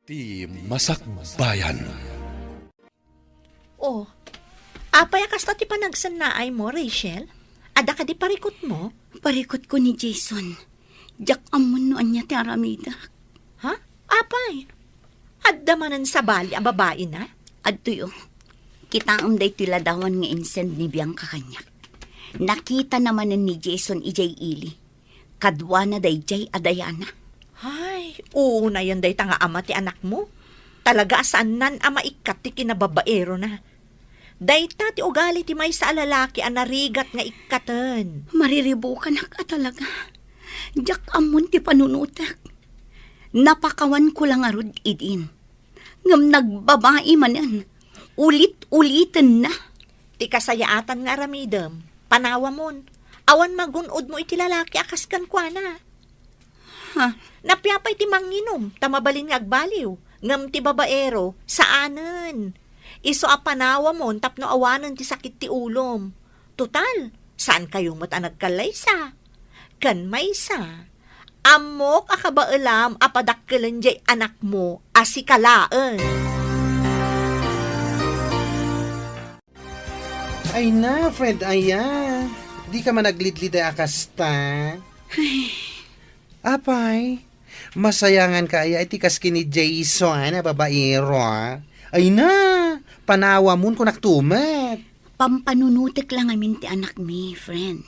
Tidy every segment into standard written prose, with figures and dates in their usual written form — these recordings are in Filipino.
Ti Masakbayan. Oh, apay kasta ti panagsannaay mo, Rachel? Ada ka di parikot mo? Parikot ko ni Jason. Jak amon noon niya ti aramida. Ha? Apay? Adda manan sa bali ang babae na? Adto yo. Kita ang day tila dawan nga insend ni Bianca kanya. Nakita naman ni Jason ijay ili. Kadwa na day jay adayana. Ay, oo na yan day tanga ama ti anak mo. Talaga saan nan ama ikat ti kinababaero na. Day ta ti ugali ti may sa lalaki ang narigat nga ikatan. Mariribo ka na ka talaga. Jak amon ti panunutak. Napakawan ko lang arod idin. Ngam nagbabae man yan. Ulit-ulitin na. Ti kasayaatan nga ramidem. Panawa mon. Awan magunod mo iti lalaki akas kan kwa na. Ha? Napyapay ti manginom, tamabalin nga agbaliw, ngam ti babaero, saanen. Iso a panawa mo, tapno awanan ti sakit ti ulom. Total, saan kayong mata nagkalaysa? Kan maysa, amok akabaalam apadakkelan jay anak mo, asikalaan. Ay na, Fred, aya. Di ka man naglidliday akasta. Apay, masayangan ka aya itikas kini Jason na babaero. Ay na, panawa mo ko naktumat. Pampanunutik lang amin ti anak mi, friend.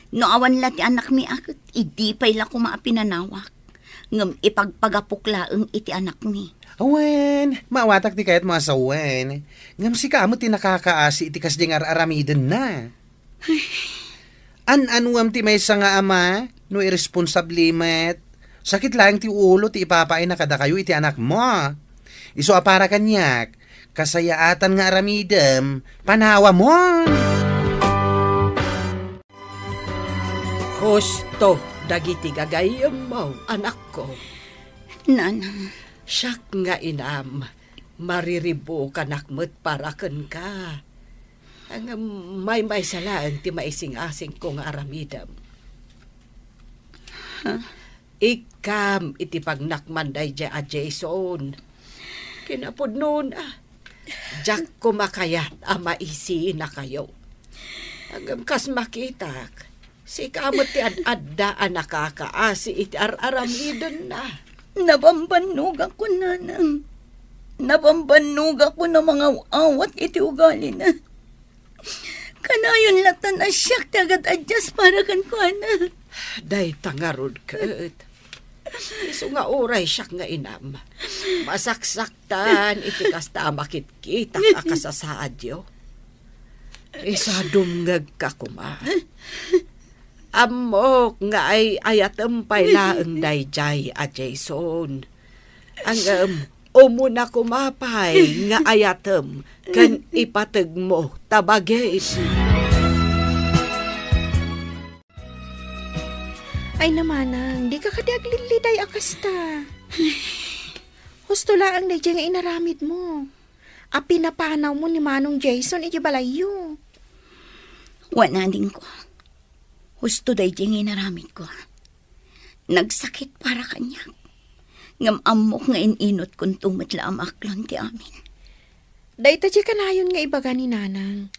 No awan la ti anak mi akit, idipay la ko maapinanawak. Ngam ipagpagapuklaeng iti anak mi. Awen, maawatak di kayat mga sawen. Ngam si kamo ti nakakaasi itikas di nga aramiden na. An-anuam ti may nga ama, no irresponsable met. Sakit lang ti ulo ti ipapain na kada kayo iti anak mo. Iso apara kanyak, kasayaatan nga aramidem, panawa mo. Husto, dagiti gagayam mo, anak ko. Nanang, Siyak nga inam, mariribo kanakmet para ken ka. Ang may salaan ti maising-asing ko nga aramidam. Ikam iti pagnakmanday dya a Jason. Kinapod noon Diyak kumakayat maisi na kayo. Hanggang kas makitak, si kamot ti ad-adda nakakaasi iti aramidan na. nabambanog ako, nanang. Nabambanog ako na mga awat iti ugali na. Kanayon latan na siyak tagad adjust para kan ko na. Day tangarod kat. Iso nga oray siyak nga inam. Masaksaktan iti kasta makit-kita akasasaadyo. Isa dumngag ka kuma. Amok nga ay ayatempay laeng dayjay a Jason. Ang umuna kumapay nga ayatem kan ipateg mo tabagay. Ay namanang, di ka kadiagliliday akasta. Husto lang na nga inaramid mo. A pinapanaw mo ni Manong Jason, iti balayo. Wala din ko. Husto day diyang inaramid ko. Nagsakit para kanya. Ngam amok nga ininot kung tumatla ang aklon ti amin. Dahita di kanayon nga ibaga ni Nanang.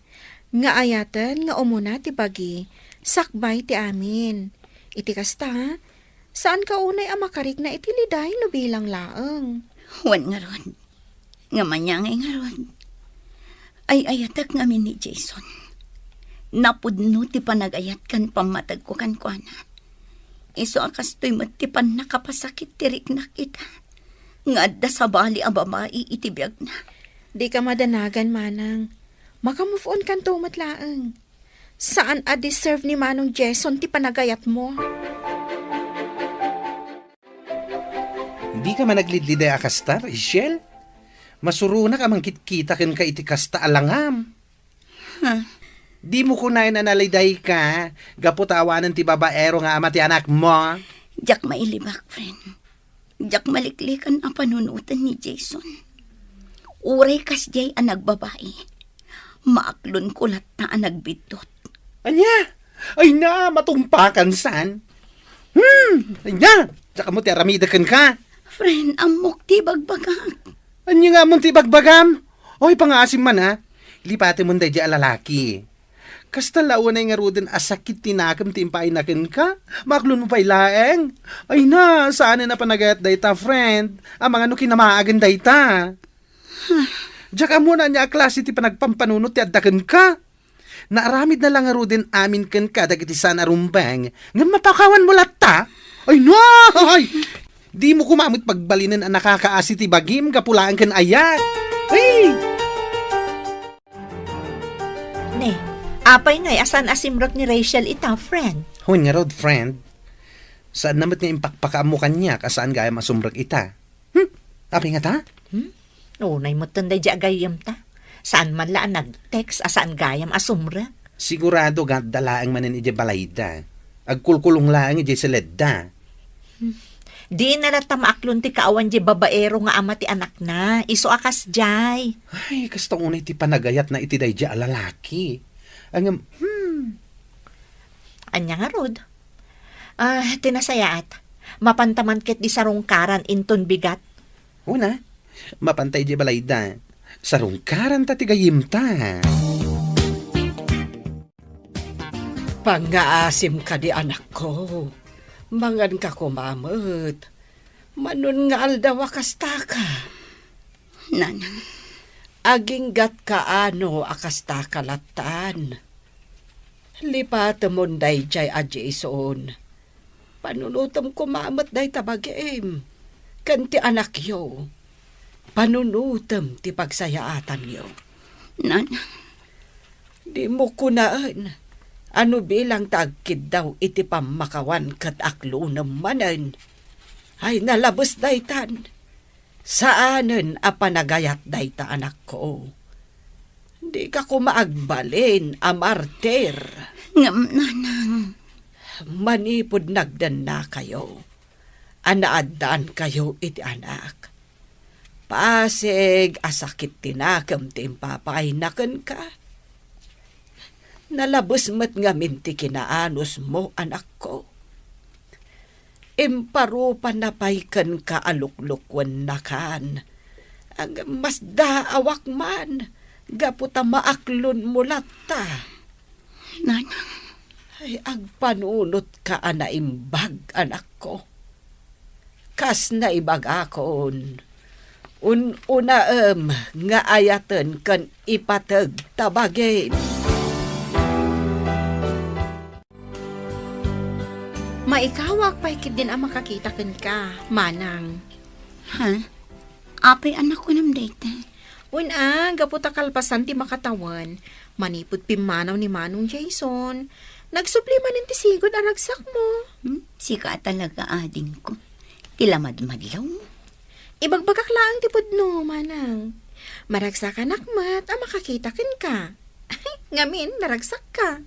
Nga ayatan nga umuna ti bagi, sakbay ti amin. Iti kasta, saan ka unay amakarik na itiliday no bilang laeng? Wan nga ron. Nga manyangay nga ron. Ay ayatak nga ni Jason. Napudno ti panagayat kan pamatag ko kan kuana. Iso akas to'y matipan nakapasakit tirik na kita. Nga adda sa bali a babae itibiyag na. Di ka madanagan, Manang. Maka-move on kan tumat laeng. Saan deserve ni Manong Jason ti panagayat mo? Hindi ka man naglidliday akasta, Rachel. Masuruna ka man kitkita ken ka iti kasta alangam. Di mo kunain analiday ka, gaputawanan ti babaero nga ama ti anak mo. Diyak mailibak, friend. Diyak maliklikan ang panunutan ni Jason. Uray kas jay ang nagbabae. Maaklon kulat na ang nagbitot. Anya? Ay na, matumpakan san? Anya? Tsaka mo ti aramidakan ka. Friend, amok ti bagbagak. Anya nga mong tibagbagam? Oy, pangasim man ha. Lipate mo di alalaki. Kasta launay nga ruden asakit tinakam timpay nakin ka. Maklon mo pa'y laeng. Ay na, saan na panagayat dayta, friend? Ang mga no kinamaagan dayta. Diyak mo na niya klase ti panagpampanunot ti addakan ka. Naaramid na lang nga ruden amin kan ka dagiti sana rumbang. Nga mapakawan mo latta. Ay no! Ay! Di mo kumamit pagbalinan ang nakakaasi ti bagim kapulaan kan ayat. Ay! Ne, apay ngay asan asimrot ni Rachel ita, friend. Huwag nga rod, friend. Saan namat nga impakpakaamukan niya kasaan gaya masumrag ita? Apay nga ta? Unay mo tanday di agayam ta. Saan man laan nag-text asaan gayam asumra. Sigurado dalaang manin ije balayda. Agkulkulong lang ije seledda. Di na nata maaklon ti kaawan di babaero nga ama ti anak na. Iso akas jay. Ay, kastong unay ti panagayat na iti day a lalaki. Ang, Anya nga rod. Tinasayaat. Mapantaman ket di sarungkaran inton bigat. una, mapantay ije balayda. Sarungkaran ta ti gayim ta. Pangaasim ka di anak ko. Mangan ka kumamot. Manun nga aldaw akasta ka. Nanang, Aging gat kaano akasta kalatan. Lipat mo day jay a Jason. Panunutom kumamot day tabagim. Kanti anak yo. Panunutom ti pagsayaatan yo. nanang, Di mo kunaan. Ano bilang tagkid daw iti pamakawan kat aklo namanan. Ay nalabos daytan. Saanen a panagayat dayta anak ko. Di ka kumaagbalin a martir. nanang, Manipod nagdan na kayo. Anaadaan kayo iti anak. Pasig asakit tinakam timpapay naken ka. Nalabos mat nga minti kinaanos mo, anak ko. Imparupan na paykan ka aluklukwan na kan. Ang mas daawak man, gaputa maaklon mo lata. nanang, Ay, agpanunot ka anaimbag, anak ko. Kas na ibag akon. Una nga ayaten kan ipatag tabagin. Maikawak pa ikit din ang makakita ken ka, manang. ha? Apay anak ko nam dayta. Una, gaputa kalpasan ti makatawan. Manipod pimanaw ni Manong Jason. Nagsupli manin ti sigod aragsak mo. Sika talaga ading ko. Tilamad-madlaw mo. Ibagbagak lang ti pudno, manang. Maragsak ka nakmat, ang makakita ken ka. Ngamin, naragsak ka.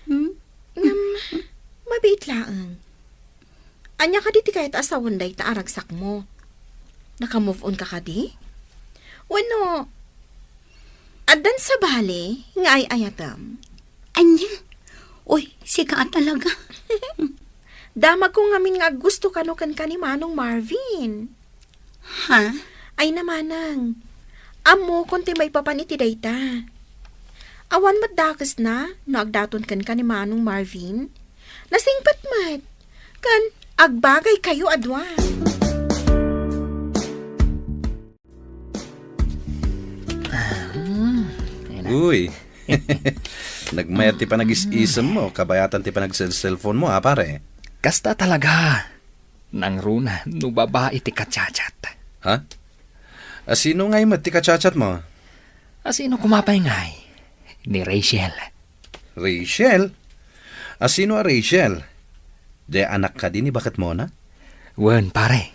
Ngam, mabait laang. Anya ka di ti kahit asawan day ta aragsak mo. Naka-move on ka ka di? Wano, adan sa bali, nga ay ayatam. Anya? Uy, sika talaga. Damag ko ngamin nga gusto kanukan ka ni Manong Marvin. Ha? Ay namanang, amo konti may papaniti dayta. Awan matdakas na, naagdaton kan ka ni Manong Marvin. Nasingpat mat, kan agbagay kayo adwa. Uy, nagmayat ti pa nag-is-isam mo, kabayatan ti pa nag-cellphone mo ha pare. Kasta talaga. Nang runa, no babae ti kacachat. Ha? Sino ngay mat ti kachat mo? Asino kumapay ngay? Ni Rachel. Rachel? Sino a Rachel? De anak ka din ni bakit mo na? Wen, pare.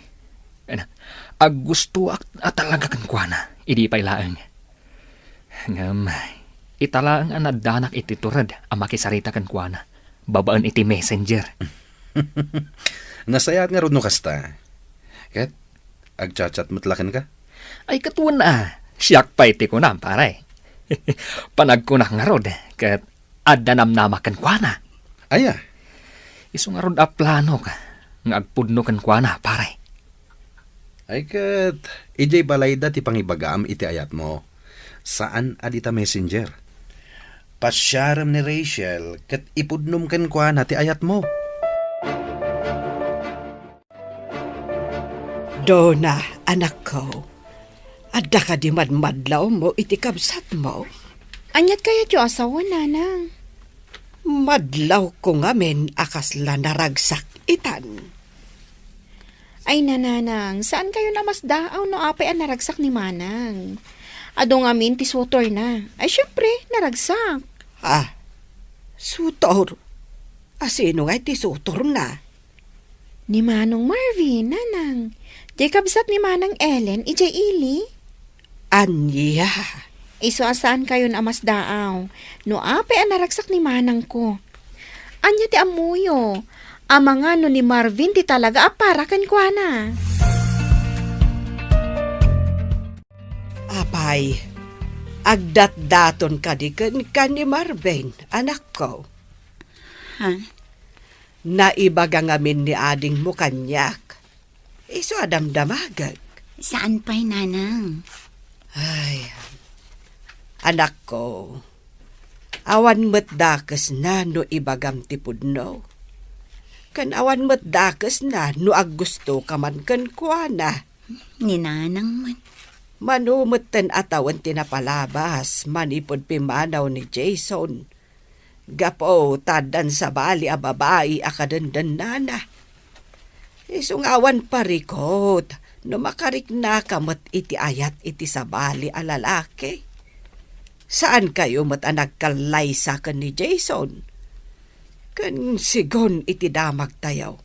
Ag gusto at talaga kan kuana. Idi pa'y laang. Ngam, italaang anadanak iti turad ang makisarita kan kuana. Babaan iti messenger. Nasayat nga ron no kasta. Kat, agchat-chat matlakan ka? Ay katuan na. Siyak pa iti ko na, pare. Panagkunak nga rod. Kat adanam-nama kan kuana. Aya, Iso nga rod a plano ka. Nga agpudno kan kuana, pare. Ay kat, ijay balayda ti pangibagaam iti ayat mo. Saan adita messenger? Pasyaram ni Rachel, kat ipudnum kan kwa na ti ayat mo. Dona, anak ko. Adda ka di madmadlaw mo iti kabsat mo. Anyat kaya ti asawa, nanang. Madlaw ko ngamin akas la naragsak itan. Ay nananang, saan kayo namasdaaw no apay ang naragsak ni Manang? Ado ngamin ti sutor na. Ay syempre, naragsak. Ah, sutor. Asino nga iti sutor na? Ni Manong Marvin, nanang. Di kabsat ni Manang Ellen, ijay ili. Anya. Iso asaan kayo namasdaaw? No apay ang naragsak ni Manang ko. Anya ti amuyo. Ama nga no ni Marvin ti talaga aparakan kwa na. Apay, agdat-daton ka di ka ni Marvin, anak ko. Ha? Naibaga ngamin ni ading mo kanyak. Iso adam damagag. Saan pa'y nanang? Ay, anak ko. Awan mo't dakas na no ibagam ti pudno. Kan awan mo't dakas na no aggusto ka man kan kuana. Ni nanang man. Manumot ten atawan tinapalabas, manipod pimanaw ni Jason. Gapo, tadan sa bali a babae akadandan nana. Isungawan parikot, no makarik na kamot iti ayat iti sa bali a lalaki. Saan kayo mat nagkalay sa kan ni Jason? Kan sigon iti damag tayaw.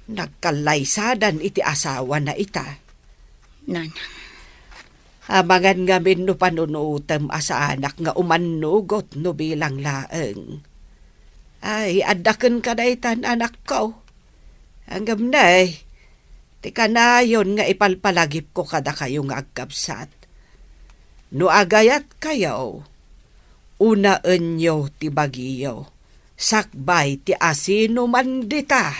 Nagkalaysadan iti asawa na ita. Nanang. Amangan ngamin no panunutem asa anak nga umanugot no bilang laeng. Ay, adaken ka na itan anak ko. Hanggang na ti kanayon nga ipalpalagip ko kada kayo nga agkabsat. No agayat kayo, unaan nyo ti bagiyo, sakbay ti asino man dita.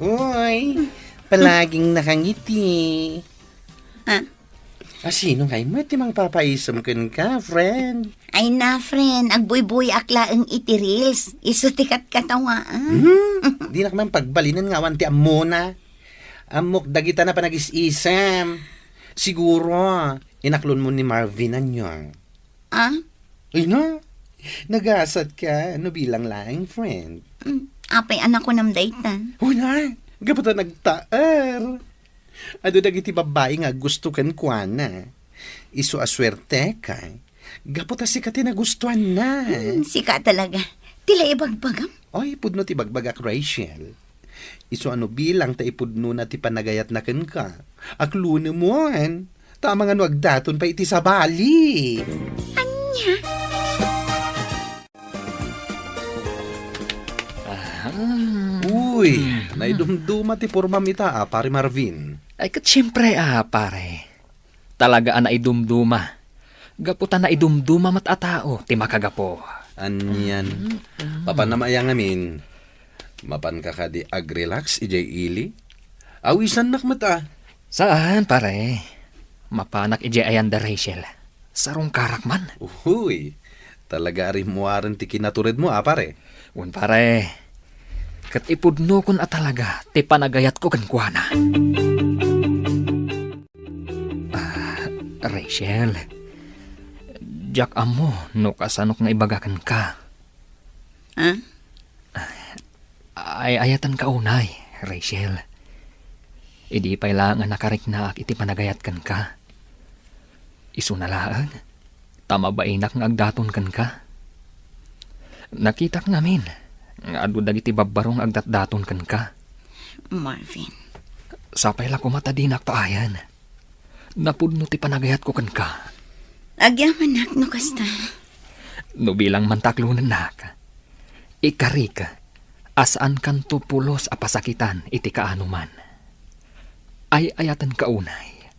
Uy, palaging nakangiti. Ha? Sino ngay mo ti mang papaisam ka, friend? Ay na, friend. Agbuy-buy akla ang iti reels. Isutikat katawaan. Di na kaman pagbalinan nga awan ti amona. Amok dagita na panag-isisam. Siguro, inaklon mo ni Marvin anyong. Ah? Ay na, nagasat ka. Ano bilang laing, friend? Apay anak ko nam daytan. Uy na, gapata nagtaar. Ado dagiti babae nga gusto kan kuana. Iso aswerte ka. Gapata si kati nagustuhan na. Sika talaga. Tila ibagbagam. Oy, pudno ti bagbagak Rachel. Iso ano bilang ta ipudno na ti panagayat na ken ka. Akluno mo an. Tama nga no agdaton pa iti sa bali. Uy, naidumduma ti pormam ita pare Marvin. Ay kat siyempre pare. Talaga na idumduma. Gaputan na idumduma mat atao, ti makagapo. Anyan. Papanamaya ngamin. Mapan ka di agrelax ijay ili. Awisan nak mata. Saan pare? Mapanak ije ayan da Rachel. Sarong karak man. Uy, talaga rin mo aran ti kinatured mo pare. Un pare. Kat ipudno kun atalaga, ti panagayat ko kan kuana. Rachel, jak amo, no kasanok nga ibagakan ka. Ha? Ay ayatan ka unay, Rachel. Idi pailangan nakarik na iti panagayat kan ka. Isu na laang, tama ba inak nga agdaton kan ka? Nakita ngamin, nga adu dagiti babbarong agdatdaton kan ka. Marvin. Sapay la kumata dinak paayan. Napudno ti panagayat ko kan ka. Agyaman nak no kasta. No bilang mantaklunan nak. Ikarika, asaan kan tupulos a pasakitan iti kaanuman. Ay ayatan ka unay.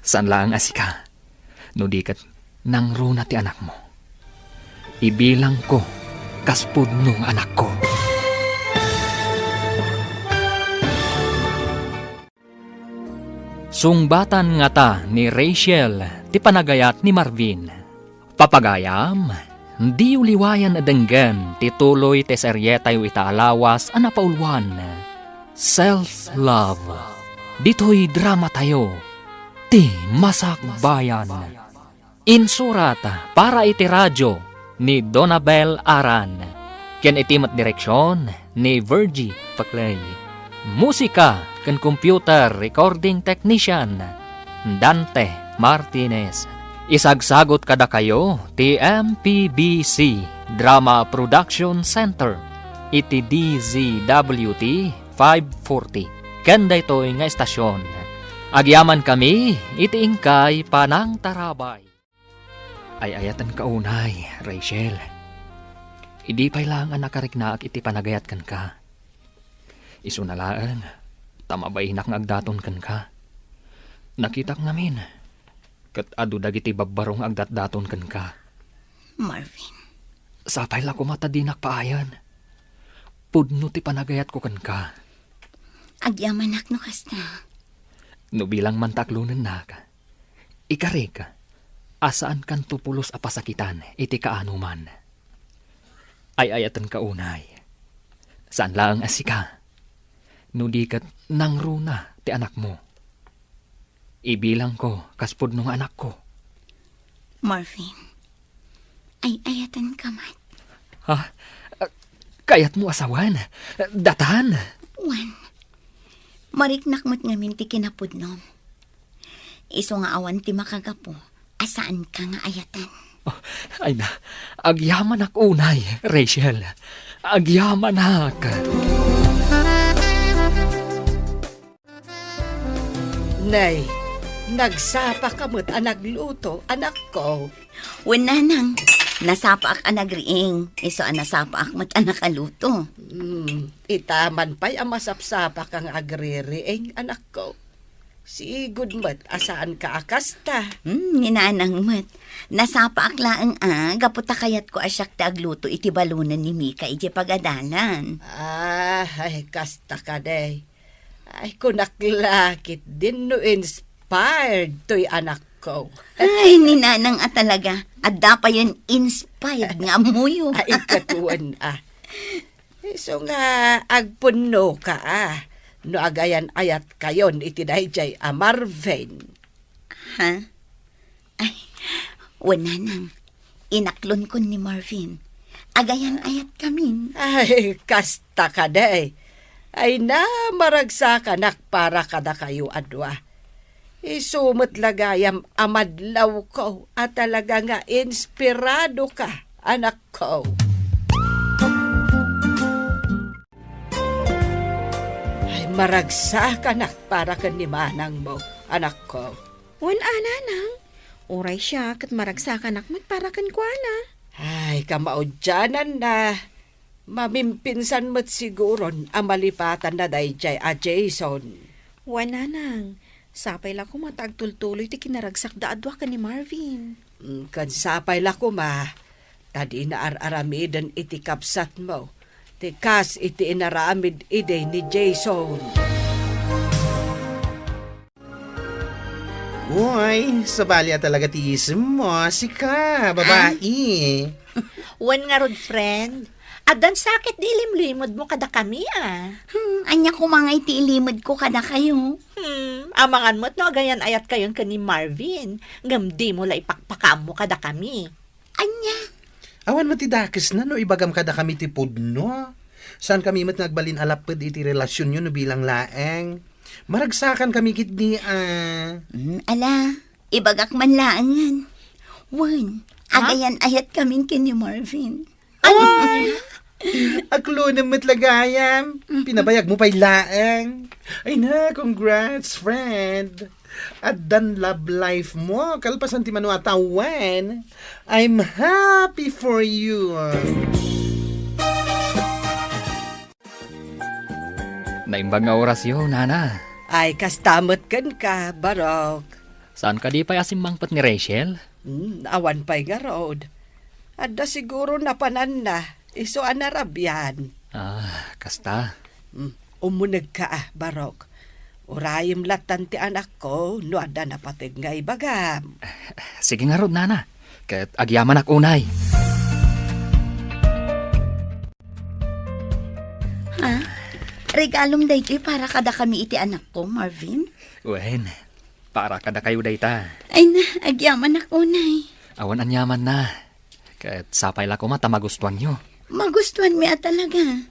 San lang asika, no dikat nang runa ti anak mo. Ibilang ko, kaspudnong anak ko. Sungbatan nga ta ni Rachel ti panagayat ni Marvin. Papagayam, di uliwayan adenggan ti tuloy ti seryetay itaalawas ana paulwan. Self-love. Dito'y drama tayo. Ti Masak Bayan. Insurat para iti radyo ni Donabel Aran. Ken itimat direksyon ni Virgie Paclay. Musika ken computer recording technician Dante Martinez. Isagsagot kada kayo ti MPBC Drama Production Center iti DZWT 540. Ken daytoy nga estasyon. Agyaman kami iti ingkay Panang Tarabay. Ay ayatan kaunay, Rachel. Idi pa'y lang ang nakariknaak iti panagayat kan ka. Isunalaan, tamabainak nga agdaton kan ka. Nakitak namin, kat adu dagiti babbarong agdatdaton kan ka. Marvin, Sapay la kumatadinak paayan. Pudno ti panagayat ko kan ka. agyamanak no kasta. No bilang mantaklunan na ka. Ikarik, asaan kan tupulos a pasakitan iti kaanuman. Ay ayatan kaunay. Saan lang asika? No di kat nangruna ti anak mo. Ibilang ko kaspud nung anak ko. Marvin, ay ayatan ka man. Ha? Kayat mo asawan? Datan? Wan, mariknak mo't ngamin ti kinapudnom. Iso nga awan ti makagapo, asaan ka nga ayatan. Oh, ay na, agyaman ak unay, Rachel. Agyaman ak. Nay, nagsapa ka mo't nagluto, anak ko. Wala nang, nasapa ak anagriing, iso nasapa ak mo't anakaluto. Itaman pa'y amasapsapa kang agririing, anak ko. Si good mat, asaan ka akasta? Ninanang mo't, nasapa ak laang gaputa kayat ko asyak ta agluto iti balunan ni Mika iti pagadalan. Ay, kasta ka day. Ay, kunaklakit din no inspired to'y anak ko. Ay, ninanang talaga, adda pa yun inspired nga muyo. Ay, katuan So nga, agpuno ka no agayan ayat kayon iti dayjay Marvin. Ha? Ay, wala nang. Inaklon ko ni Marvin. Agayan ayat kami. Ay, kasta ka day. Ay na, maragsa ka nak para kada kayo adwa. Isumot lagayam amadlaw ko at talaga nga inspirado ka, anak ko. Ay, maragsa ka nak para kanimanang mo, anak ko. Wan ananang. Uray siya kat maragsakan akmat para kan kuana. Ay, kamaudyanan na. Mamimpinsan mo't siguron ang malipatan na dayjay Jason. Wan nanang. Sapay la ko matagtultuloy ti kinaragsak da adwa ka ni Marvin. Kan sapay la ko tadi na araramidan iti kapsat mo. Tikas iti inaramid ide ni Jason. Uy, sabali talaga tiis mo. Sika, babae. Wan nga rod, friend. Adan sakit di limlimod mo kada kami Anya ko mga iti ilimod ko kada kayo. Amangan mo't no agayan ayat kayon ka ni Marvin. Ngamdi mo la ipakpakam mo kada kami. Anya? Awan matidakis na no, ibagam kada kami ti pudno. Saan kami mat nagbalin alapad iti relasyon nyo no bilang laeng. Maragsakan kami kitni Ala, ibagak man laangan. Wan, agayan ayat kami kini Marvin. Aklo na matlagayam. Pinabayag mo pa'y laeng. Ay na, congrats, friend. At dan love life mo. Kalpasan ti mano atawan. I'm happy for you. Naimbang nga orasyon, nana. Ay, kastamot kan ka, Barok. Saan ka di pa'y asimmangpat ni Rachel? Awan pa'y nga road. Ada siguro napanan na. Iso anarabyan. Kasta. Umunag ka Barok. Urayim latan ti anak ko, no ada napatig nga ibagam. Sige nga rod, nana. Ket agyaman ak unay. Ha? Regalom daytoy para kada kami iti anak ko, Marvin. Wen, para kada kayo dayta. Ay na, agyaman ako nay. Awan anyaman na. Ket sapay la ko mata magustuhan nyo. Magustuhan mi talaga.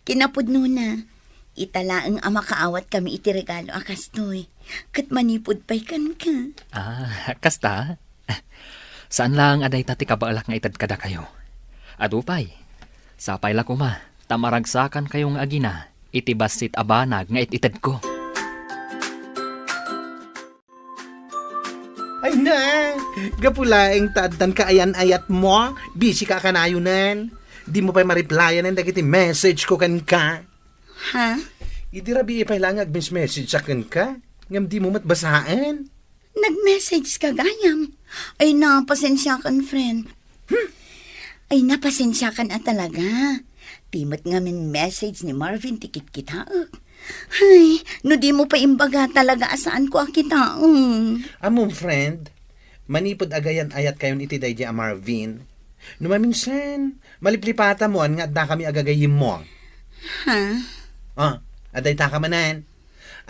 Kinapudno na. Italaang ama kaawat kami iti regalo akastoy. Kat manipod pa'y kan ka. Kasta? Saan lang aday tati kabaalak nga itad kada kayo? Adupay, sapay la ko ma, tamaragsakan kayong agina, itibasit abanag nga ititad ko. Ay na, gapulaing taaddan ka ayan-ayat mo, busy ka kanayunan. Di mo pa'y ma-replyan ang dagiti message ko kan ka. Ha? Idirabi ipay lang message sa kan ka, ngam di mo matbasaan. Nag-message ka gayam. Ay na, pasensya kan, friend. Ay na, pasensya kan talaga. Timot nga min message ni Marvin tikit kita. Ay, no di mo pa imbaga talaga asaan ko kita. Among friend, manipod agayan ayat kayon iti day a Marvin. Numaminsan, maliplipata mo nga da kami agagayim mo. Ha? Aday ta ka manan.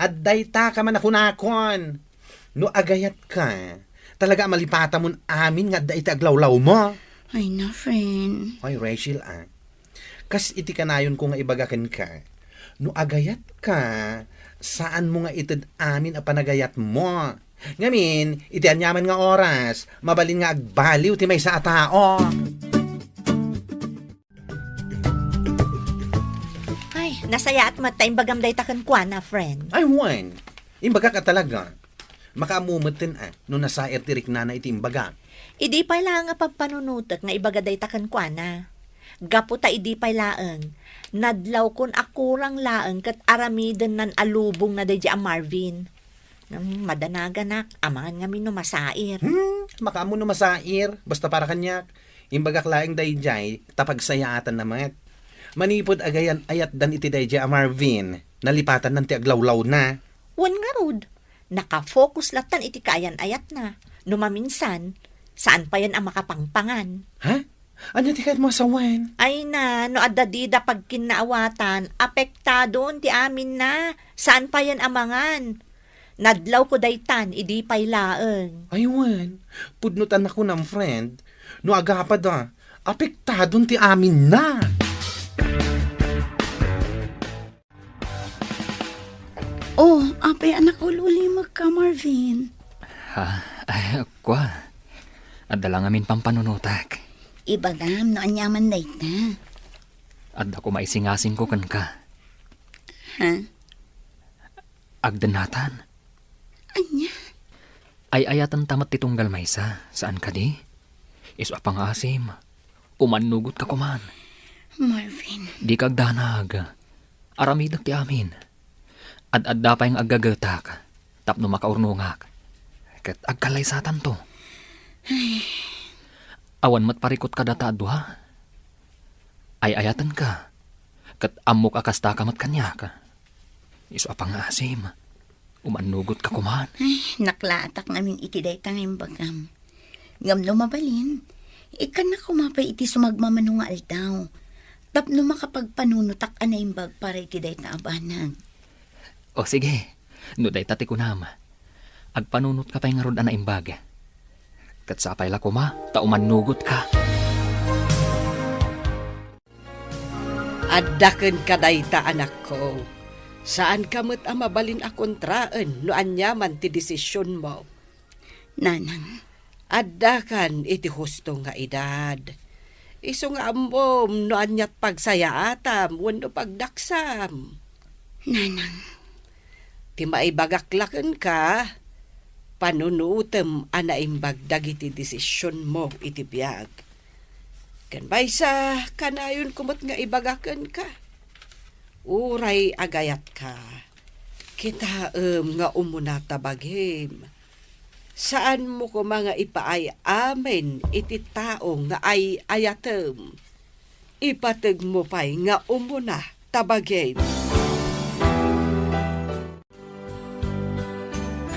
Aday ta ka man akunakon. No agayat ka, talaga malipata mo amin nga da iti aglawlaw mo. Ay na, friend. Ay, Rachel, kas iti kanayon ko nga ibagakan ka. No agayat ka, saan mo nga itid amin a panagayat mo? Ngamin, iti anyaman nga oras, mabalin nga agbaliw ti may sa tao. Ay, nasaya at matay bagam day takan kwa na, friend. Ay, Juan, imbaga ka talaga. Makaamumutin no nasair tirik na iti imbaga. Idi pa lang nga pagpanunutok nga ibagaday takan kwa na. Gaputa idi pa laeng. Nadlaw kon akurang laeng kat aramiden nan alubong na dadya a Marvin. Madanaga nak, amangan nga mino masair. Makaamo no masair, basta para kanyak. Imbagak laeng dayjay, tapagsayatan naman. Manipod agayan ayat dan iti dayjay a Marvin. Nalipatan ng ti aglawlaw na. Wan nga rod. Nakafocus latan iti kayan ayat na. Numaminsan, saan pa yan ang makapangpangan? Ha? Anya ti kahit mo asawan? Ay na, no adadida pag kinaawatan, apektado ti amin na. Saan pa yan amangan? Nadlaw ko daytan, idi pay laeng. Aywan, pudnutan ako ng friend. No agapad apektadon ti amin na. Oh, apay anak ko lulimag ka, Marvin. Ay, kwa. Adala ngamin pampanunutak. Ibagam no anyaman dayta. Adda ko maisingasing ko kan ka. Ha? Agdanatan. Anya? Ay ayatan tamat titunggal maysa. Saan ka di? Iso apang asim. Umanugot ka kuman. Marvin. Di kagdanag. Aramidag ti amin. Ad-adda pa yung agagatak. Tapno makaurnungak. Ket agkalay satan to. Awan mat parikot ka data adwa. Ay ayatan ka. Ket amok akasta ka mat kanya ka. Iso apang asim. Umanugot ka kuman. Ay, naklatak namin iti dayta ngayong bagam. Ngam no mabalin. Ikan na kumapay iti sumagmamano nga aldaw. Tapno makapagpanunutak anay bag para iti dayta abanag. O sige, no day tati ko nama. Agpanunot ka pa yung arod na imbag. Kat sapay la ko ma, taumanugot ka. Addaken ka dayta anak ko. Saan ka mo't mabalin a kontraan no anyaman ti desisyon mo? Nanang, Addakan iti husto nga edad. Iso nga ambom no anyat pagsayatam wenno pagdaksam. nanang, Ti maibagaklaken ka, panunutem anaimbag dagiti desisyon mo iti biyag. Ken baysa kanayon kumot nga ibagaken ka. Uray agayat ka. Kitaem nga umunata baghim. Saan mo ko mga ipaay amen iti tao nga ay ayatem. Ipateg mo pa'y nga umuna tabaghim.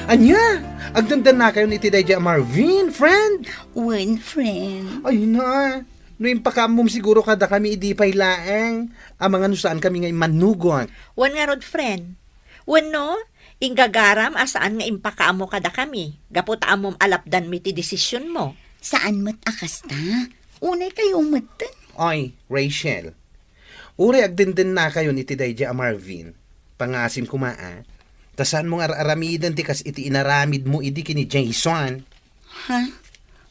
Anya, agdandan na kayo ni Tidaya Marvin, friend. One friend. Ay na, no yung pakamom siguro kada kami idipay laeng. Ang mga nusaan kami ngay manugot. Wan nga rod, friend. Wan no, inggagaram asaan nga impakaamo kada kami. Gaputaan mom alapdan mi ti desisyon mo. Saan mo't akasta? Unay kayo matan. Oy, Rachel. Uri agdandan na kayo ni Tidaya Marvin. Pangasim kumaa. Tasan mong aramidan ti kas iti inaramid mo idi kini Jason. Ha?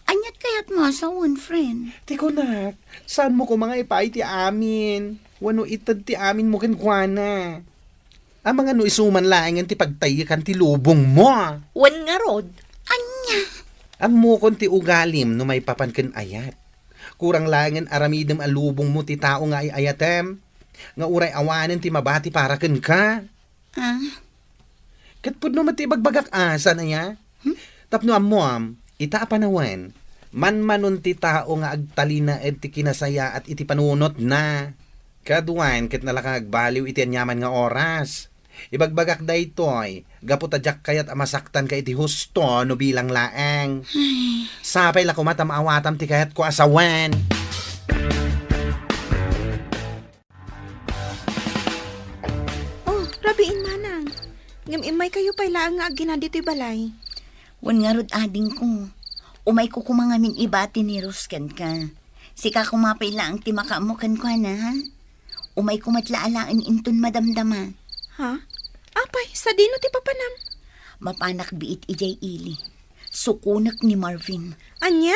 Anyat kayat mo sa one friend. Tiko nak, saan mo ko mga ipay ti amin? Wano itad ti amin mo kenkwana? Ang mga no isuman laengan ti pagtayikan ti lubong mo. Wan nga rod. Anya? Ang mo kon ti ugalim no may papanken ayat. Kurang laengan aramidem a lubong mo ti tao nga ayatem. Nga uray awanen ti mabati para ken ka. Ah? Katpud no mati bagbagak asa na ya. Tapno amuam, ita panawan. Man-manon ti tao nga agtalina ed ti kinasaya at iti panunot na. Kaduan ket nalakag baliw iti anyaman nga oras. Ibagbagak daytoy, gaputadyak kayat amasaktan ka iti husto no bilang laeng. Sapay la kumatam awatam ti kayat ko asawan. Oh, rabiin manang. Ngam imay kayo pa'y laang nga aginan dito'y balay. Wan nga rod ading ko. Umay ko kumangamin ibati ni Ruskan ka. Sika kumapay lang ti makaamukan ko na ha. Umay kumatlaalaan inton madamdama. Ha? Apay, sa dino ti papanam? Mapanak biit ijay ili. Sukunak ni Marvin. Anya?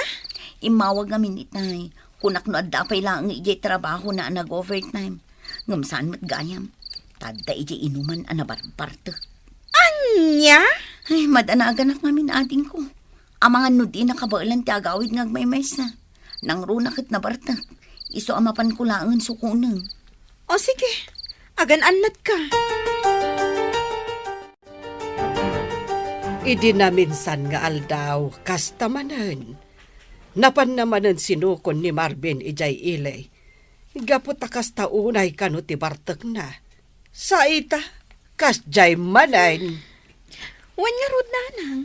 Imawag ngamin itay. Kunak no adda pay lang ang ijay trabaho na nag-overtime. Ngam saan mat gayam. Tadda ijay inuman anabarbartek. Anya? Ay, madanaganap ngamin ading ko. Ang mga nudi na kabailan ti agawid ngagmaymays na. Nang runakit na bartak. Iso amapan ko laangan sukunang. O sige, agan-anat ka. Idi na minsan nga aldaw, kastamanan. Napan namanan sinukon ni Marvin ijay ilay. Gapot kasta unay kano ti bartek na. Sa ita, kas jay manan. Wan nga rod nanang.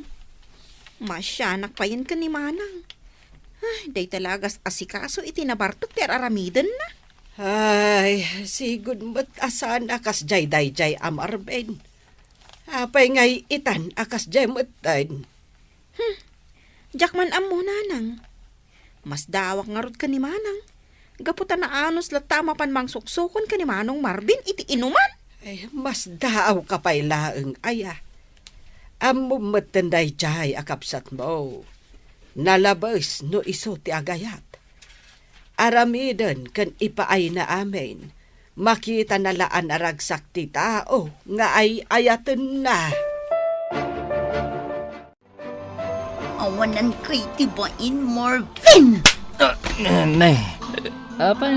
Masyanak pa yan ka ni manang. Ay, day talagas asikaso itinabartok ti aramidan na. Ay, sigud mo't asan akas jay day am Marvin. Apay ngay itan akas jay mo't dan. Jakman amo nanang. Mas dawak nga rod ka ni manang. Gaputan na anos latama pan mang suksukon ka ni manong Marvin iti inuman. Ay, mas daaw ka pa'y laeng aya. Amo matanday jay akapsat mo. Nalabas no iso ti agayat. Aramidan kan ipaay na amin. Makita na laan aragsak ti tao nga ay ayaten na. Awanan kay tibain, Marvin! Nay, apa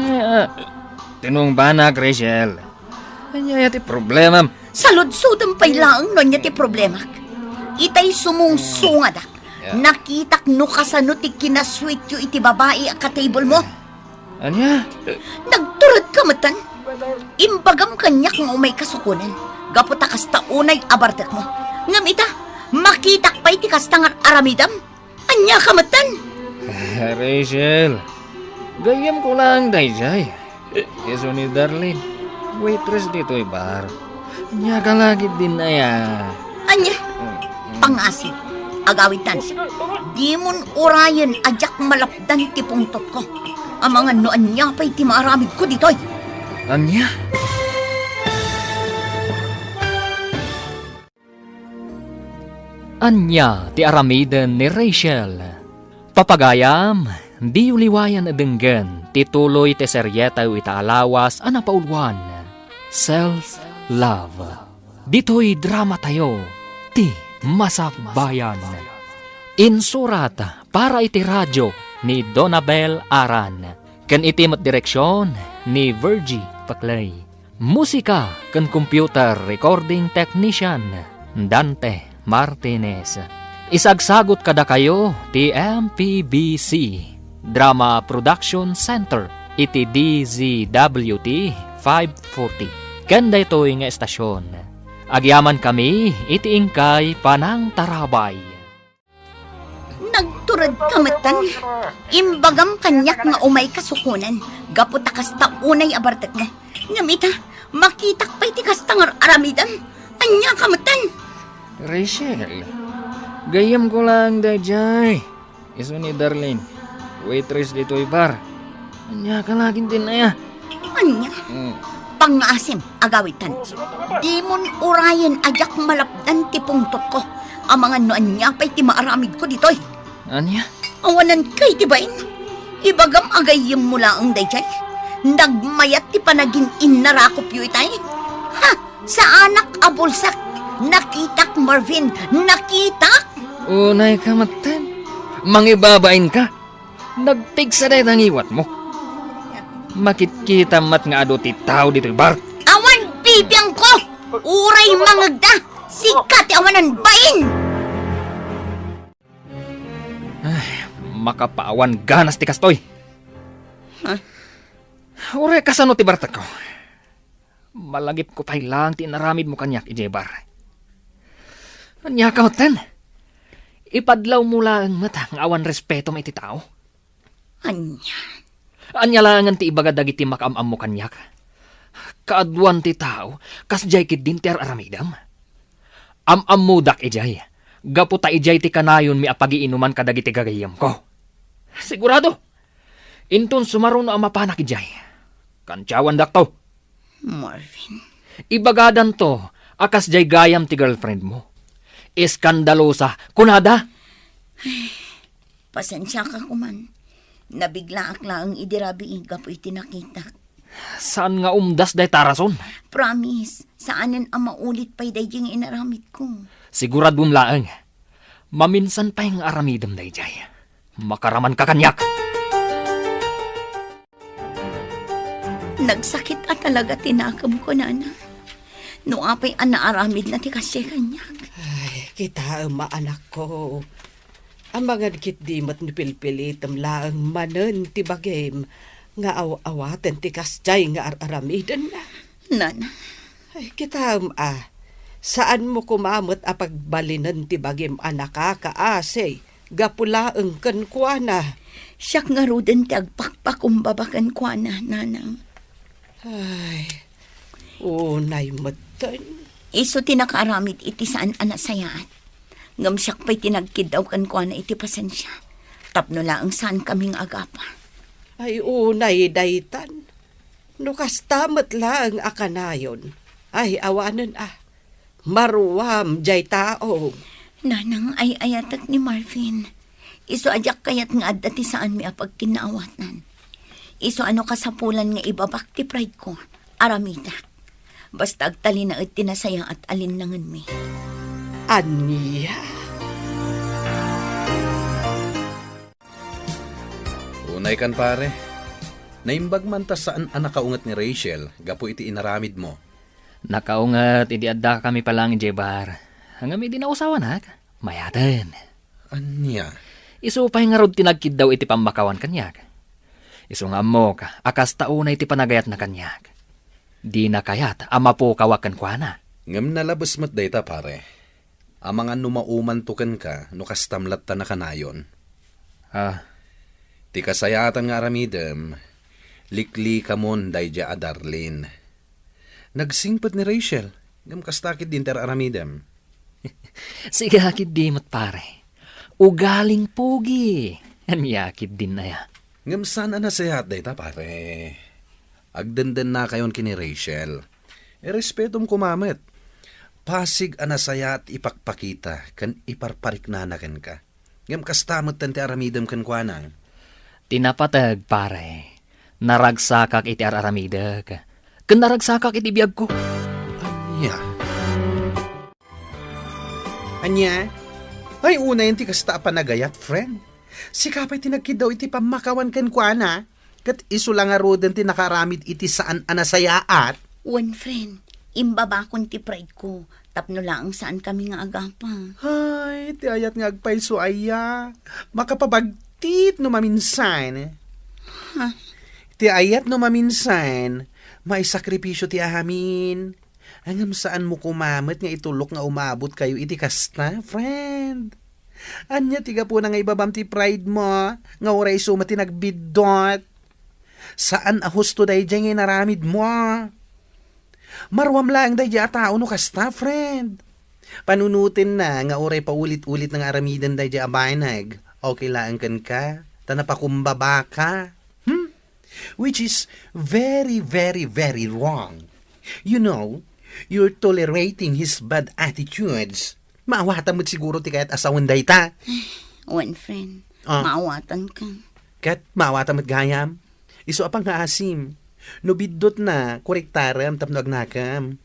tinong banak, Rachel. Anya ti problema. Salud-sudang pay laang no niya ti problema. Itay sumungsungadak. Nakitak no kasano ti kinasweet yu iti babae a ka-table mo. Anya? Nagturad ka matan. Imbagam kanyak nga umay kasukunan. Gaputa kasta unay abartek mo. Ngam ita, makitak pa iti kasta nga aramidam. Anya ka matan. Rachel, gayam ko lang, Dayjay. Yeso ni Darlene, waitress dito bar. Anya ka lagi din na ya. Anya, pangasit. Agawid tansi. Di mon orayan ajak malapdan ti pungtot ko. Ang mga noan niya pa'y ti maaramid ko ditoy. Anya? Anya ti aramiden ni Rachel. Papagayam, di uliwayan adenggan, tituloy ti seryeta itaalawas anapaulwan. Self-love. Dito'y drama tayo, ti Masakbayan. Insurat para iti radyo ni Donabel Aran. Ken iti mat direksyon ni Virgie Paclay. Musika ken computer recording technician Dante Martinez. Isagsagot kada kayo ti MPBC Drama Production Center iti DZWT 540. Ken daytoy nga estasyon. Agyaman kami, itiingkay panang tarabay. Nagturad kamatan. Imbagam kanyak nga umay kasukunan. Gaputa kasta unay abartak nga. Ngamita, makitak pa'y ti kasta nga aramidan. Anya kamatan. Rachel, gayam ko lang dayjay. Iso ni Darlene, waitress dito'y bar. Anya ka laging din na ya. Anya, pangasim agawitan. Di mon urayan ajak malapdan ti pungtot ko. Ang mga noan niya pa'y ti maaramid ko dito'y. Anya? Awanan kay ti bain. Ibagam agayim mula ang dayjay. Nagmayat ti panagin inarakop yu itay. Ha! Sa anak abulsak. Nakitak, Marvin! Nakitak! Unay ka matan. Mangibabain ka. Nagpigsa dahi ang iwat mo. Makitkita mat nga ado ti tao dito'y bar. Awan bibiyang ko! Uray mangagda! Sikat awanan bain! Makapaawan ganas ti kastoy. Uray kasano ti barta ko. Malagip ko pa'y lang ti naramid mo kanyak, Ijebar. Anya ka matan. Ipadlaw mo lang mata ang awan respeto may ti tao. Anya. Anya lang ti ibagad dagiti makamam mo kanyak. Kaadwan ti tao, kasjay kid din ti aramidam. Am mudak ijay. Gaputa ijay ti kanayon mi apagiinuman kadagiti gagayam ko. Sigurado. Intun sumaron no amapanak ijay. Kantyawan dakto. Marvin. Ibagadan to, akas jay gayam ti girlfriend mo. Iskandalosa, kunada. Pasensya ka kuman. Nabigla akla ang idirabi igapoy tinakita. Saan nga umdas day tarason? Promise, saanan ang maulit pa'y dayjing inaramid ko. Siguradun laeng. Maminsan pa yung aramidam day jay. Makaraman ka kanyak. Nagsakit at talaga tinakam ko, nana. No apay anaaramid na ti kasya kanyak. Ay, kita maanak ko. Ang mga kit di mat nipilpilitam lang manen ti bagim nga awatan ti kasjay nga aramidan na. Nana, Ay, kita saan mo kumamot a pagbalinan ti bagim anaka kaasay gapulaeng kankwana. siyak nga ruden ti agpakpakumbabakan kwa na, nanang. Ay, unay matan. Iso tinakaaramid iti saan anasayaat. Ngam siyak pa'y tinagkidaw kan kwa na iti pasensya. Tapno lang saan kaming agapa. Ay, unay daytan. Nukastamat lang akanayon. Ay, awanan maruwam jay tao. Nanang ay ayatak ni Marvin. Iso ajak kayat nga adda ti saan mi apag kinaawatan. Iso ano kasapulan nga ibabak ti pride ko. Aramita. Basta agtali na at tinasaya at alinlangan mi. Aniya. Unay kan pare. Naimbag man ta saan ang nakaungat ni Rachel, gapo iti inaramid mo. Nakaungat, idi adda kami palang Jebar. Hanggang may dinausawan ha, mayatan. Anya? Isu pa nga rod tinagkid daw iti pambakawan kanyak. Isu nga mo ka, akas tauna iti panagayat na kanyak. Di na kayat, ama po kawakan kwa na. Ngam nalabas mat dayta pare. Amang ano maumantukan ka, no kastamlat ta na kanayon. Ti kasayatan nga aramidem, likli kamon dayja a Darlene. Nagsingpot ni Rachel, ngam kastakit din ter aramidem. Sige hakid di mat pare. Ugaling pugi. Anyakid din na ya. Ngam sana nasayat dayta pare. Agdandan na kayon kini Rachel. Respetom kumamet. Pasig anasaya at ipakpakita kan iparpariknanakan ka. Ngam kastamot tante aramidem kan kuana. Tinapatag pare. Naragsakak iti aramidag. Kan naragsakak iti biyag ko. Anya? Anya? Ay una yung ti kasta panagayat, friend. Si kapay tinagkid daw iti pamakawan kan kuana. Kat iso lang aroden ti nakaramid iti saan anasayaat. One friend, imbabakon ti pride ko. Tapno lang saan kami nga agapa. Ay, ti ayat nga agpayso aya. Makapabagtit no maminsan. Ti ayat no maminsan, may sakripisyo ti ahamin. Hangam saan mo kumamat nga itulok nga umabot kayo iti kasta, friend? Anya tiga po na nga ibabam ti pride mo, nga oray sumati nagbidot. Saan husto day dyan nga naramid mo? Marwam lang day dyan tao no kasta, friend. Panunutin na nga oray paulit-ulit ng aramidan day dyan abanag. Okay lang kan ka, tanapakumbaba ka. Which is very, very, very wrong. You know, you're tolerating his bad attitudes. Maawatan mo't siguro ti kaya't asawan day ta. One friend, Ah. maawatan ka. Kat maawatan mo't gayam. Iso apang nga asim. No bidot na, korektaram tapno agnakam.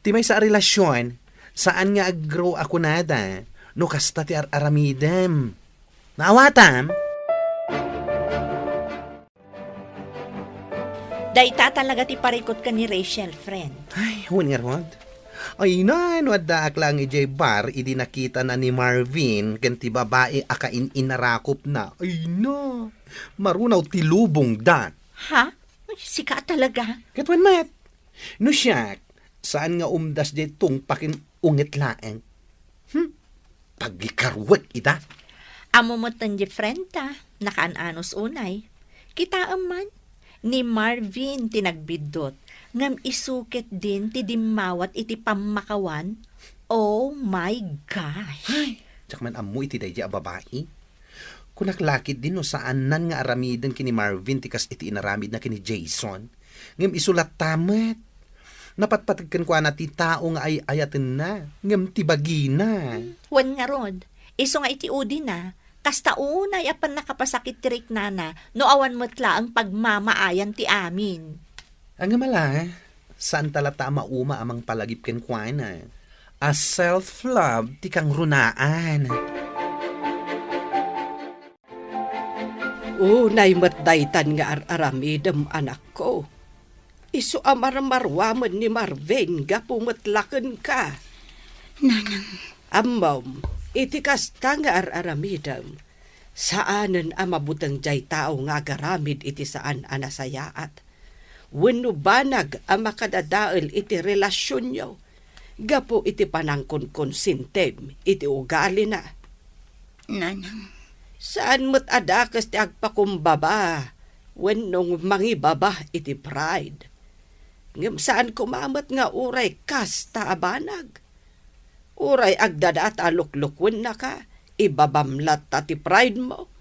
Ti may sa relasyon, saan nga aggrow ako nada, no kasta ti aramidem. Maawatam? Dayta talaga ti parikot ka ni Rachel, friend. Ay, huwag nga Rod. Ay na, waddaak lang ijay bar, idi nakita na ni Marvin, ganti babae akain inarakop na. Ay na, marunaw tilubong da. Ha? Ay, sika talaga. Katwan mat. No siyak, saan nga umdas di tungpakin ungit laeng? Pagikarwag ita. Amo mo tan di friend ta, nakaananos unay. Kita aman, ni Marvin tinagbidot, ngam isukit din ti dimawat iti pamakawan. Oh my gosh. Tsak man amu iti dayja a babae. Kunaklakit din no saan nan nga aramidan kini Marvin tikas iti inaramid na kini Jason. Ngam isulat tamat. Napatpatagkan ko na ti tao nga ay ayaten na. Ngam tibagi na. Wan nga rod, iso nga iti udi na, kasta unay apan nakapasakit tirik nana, no awan mutla ang pagmamaayan ti amin. Ang mala, saan talata mauma amang palagip ken kuana? A self-love ti kang runaan. Unay matdaytan nga aramidem anak ko. Isu amar-marwaman ni Marvin ga pumatlaken ka. Nanang, Amom, iti kasta nga aramidem. Saanen amabutang jay tao nga garamid iti saan anasayaat. Wenno banag ang makadadael iti relasyon nyo. Gapo iti panangkon konsintem iti ugali na. nanang, Saan mo't adakas ti agpakumbaba, wenno mangibaba iti pride. Ngem saan kumamat nga uray kasta abanag. Uray agdadaat aluklukwen na ka, ibabamlat ti pride mo.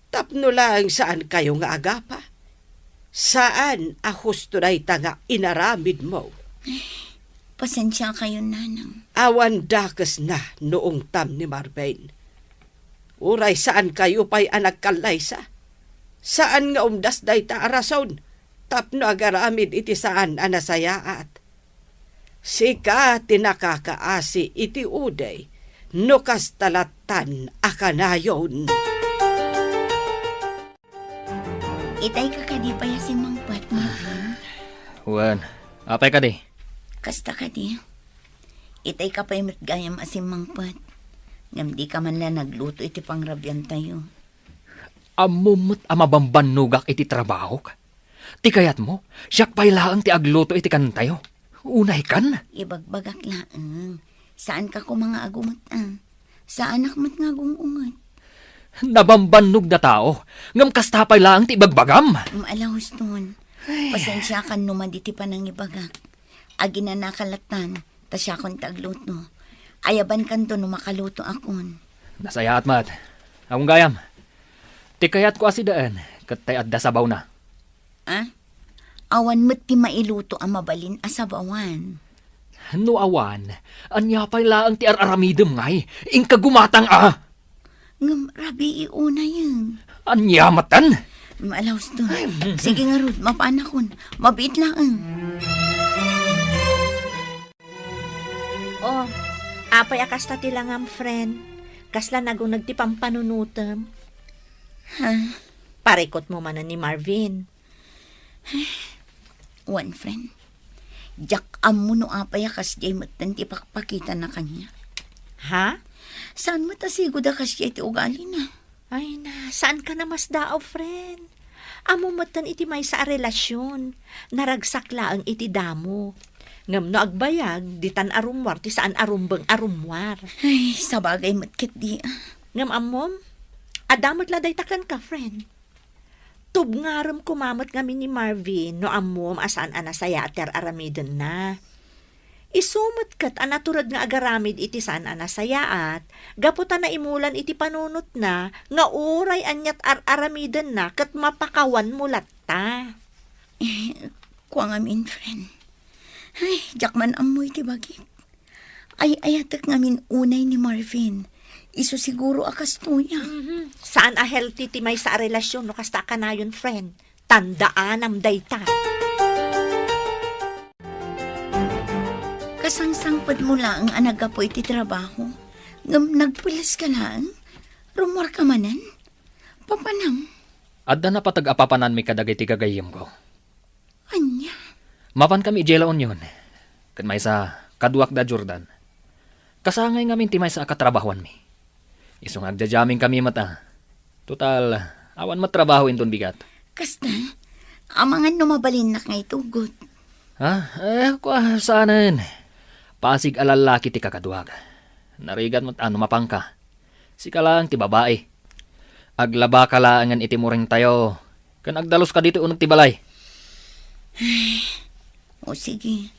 Tapno lang saan kayo nga agapa. Saan husto na nga inaramid mo. pasensya kayo, nanang. Awan dakas na noong tam ni Marvin. Uray saan kayo pa'y anak kalaysa? Saan nga umdas day ta arason? Tapno agaramid iti saan anasayaat. Sika tinakakaasi iti uday, no kastalatan akanayon. Itay ka kadi pa si Mangpat, Marvin. Wan, apay ka di. Kasta kadi. Itay ka pa'y matgayam asim Mangpat. Ngam di ka man lang nagluto iti pangrabyan tayo. Amumot amabambanugak iti trabaho ka. Ti kayat mo, siyak pa'y laang ti agluto iti kantayo. Unay kan? Ibagbagak laang. Saan ka ko mga agumat Saan akmat nga gungungat? Nabambanug na tao. Ngam kasta pa'y laang ti ibagbagam. Alahos nun. Pasensya ka numan diti pa nang ibagak. Agi na nakalatan, tasya kon tagluto. Ayaban kanto no makaluto akon. Nasaya at mat. Akong gayam. Ti kayat ko asidaan, katay adda sabaw na. Awan mo't ti mailuto ang mabalin asabawan. No awan, anya pa'y laang ti araramidem ngay, ingka gumatang Ngam, rabi iuna yun. Anya matan. Alahos nun. Sige nga Ruth, mapanakon. Mabit lang Oh, apay akasta ti langam, friend. Kasla nagong nagtipang panunutem. Parikot mo man ni Marvin. One friend. Jak amo no apay akas jay matan ti pakpakita na kanya. Ha? Saan mo tasigod akas jay ti ugali na? Ay na, saan ka na mas daaw, friend? Amo matan iti may sa relasyon. Naragsak laang iti damo. Ngam no agbayag, di tan arumwar, ti saan arumbang arumwar. Ay, sa bagay matkit di. Ngam amom, adamot laday takan ka, friend. Tubngaram kumamot kami ni Marvin no amom asaan anasaya ter aramiden na. Isumot kat anaturad nga agaramid iti saan anasayaat, gaputan na imulan iti panunot na, nga uray anyat aramiden na kat mapakawan mulat ta. Kuang amin, friend. Ay, jakman amoy ti bagit. Ay, ayatak ngamin unay ni Marvin. Iso siguro akas tuya. Saan a healthy ti may sa relasyon no kasta ka na yun, friend. Tandaan am dayta. Kasangsangpad mo lang ang nagapoy ti trabaho. Ngam nagpulis ka lang. Rumor ka manan. Papanam. Adda na patag-apapanan mi kadagay ti gagayim ko. Anya. Mapan kami ijela unyon. Kan may sa kaduak da Jordan. Kasangay ngamin ti may sa akatrabahuan mi. Isong agdajaming kami mata. Total, awan matrabaho inton bigat. Kasta, amangan numabalin na ngay tugot. Ha? Kwa saanan. Pasig alalaki ti kakaduag. Narigan mo't ano mapangka. Sika lang ti babae. Aglaba ka laangan iti muring tayo. Kan agdalos ka dito unag ti balay. O sige,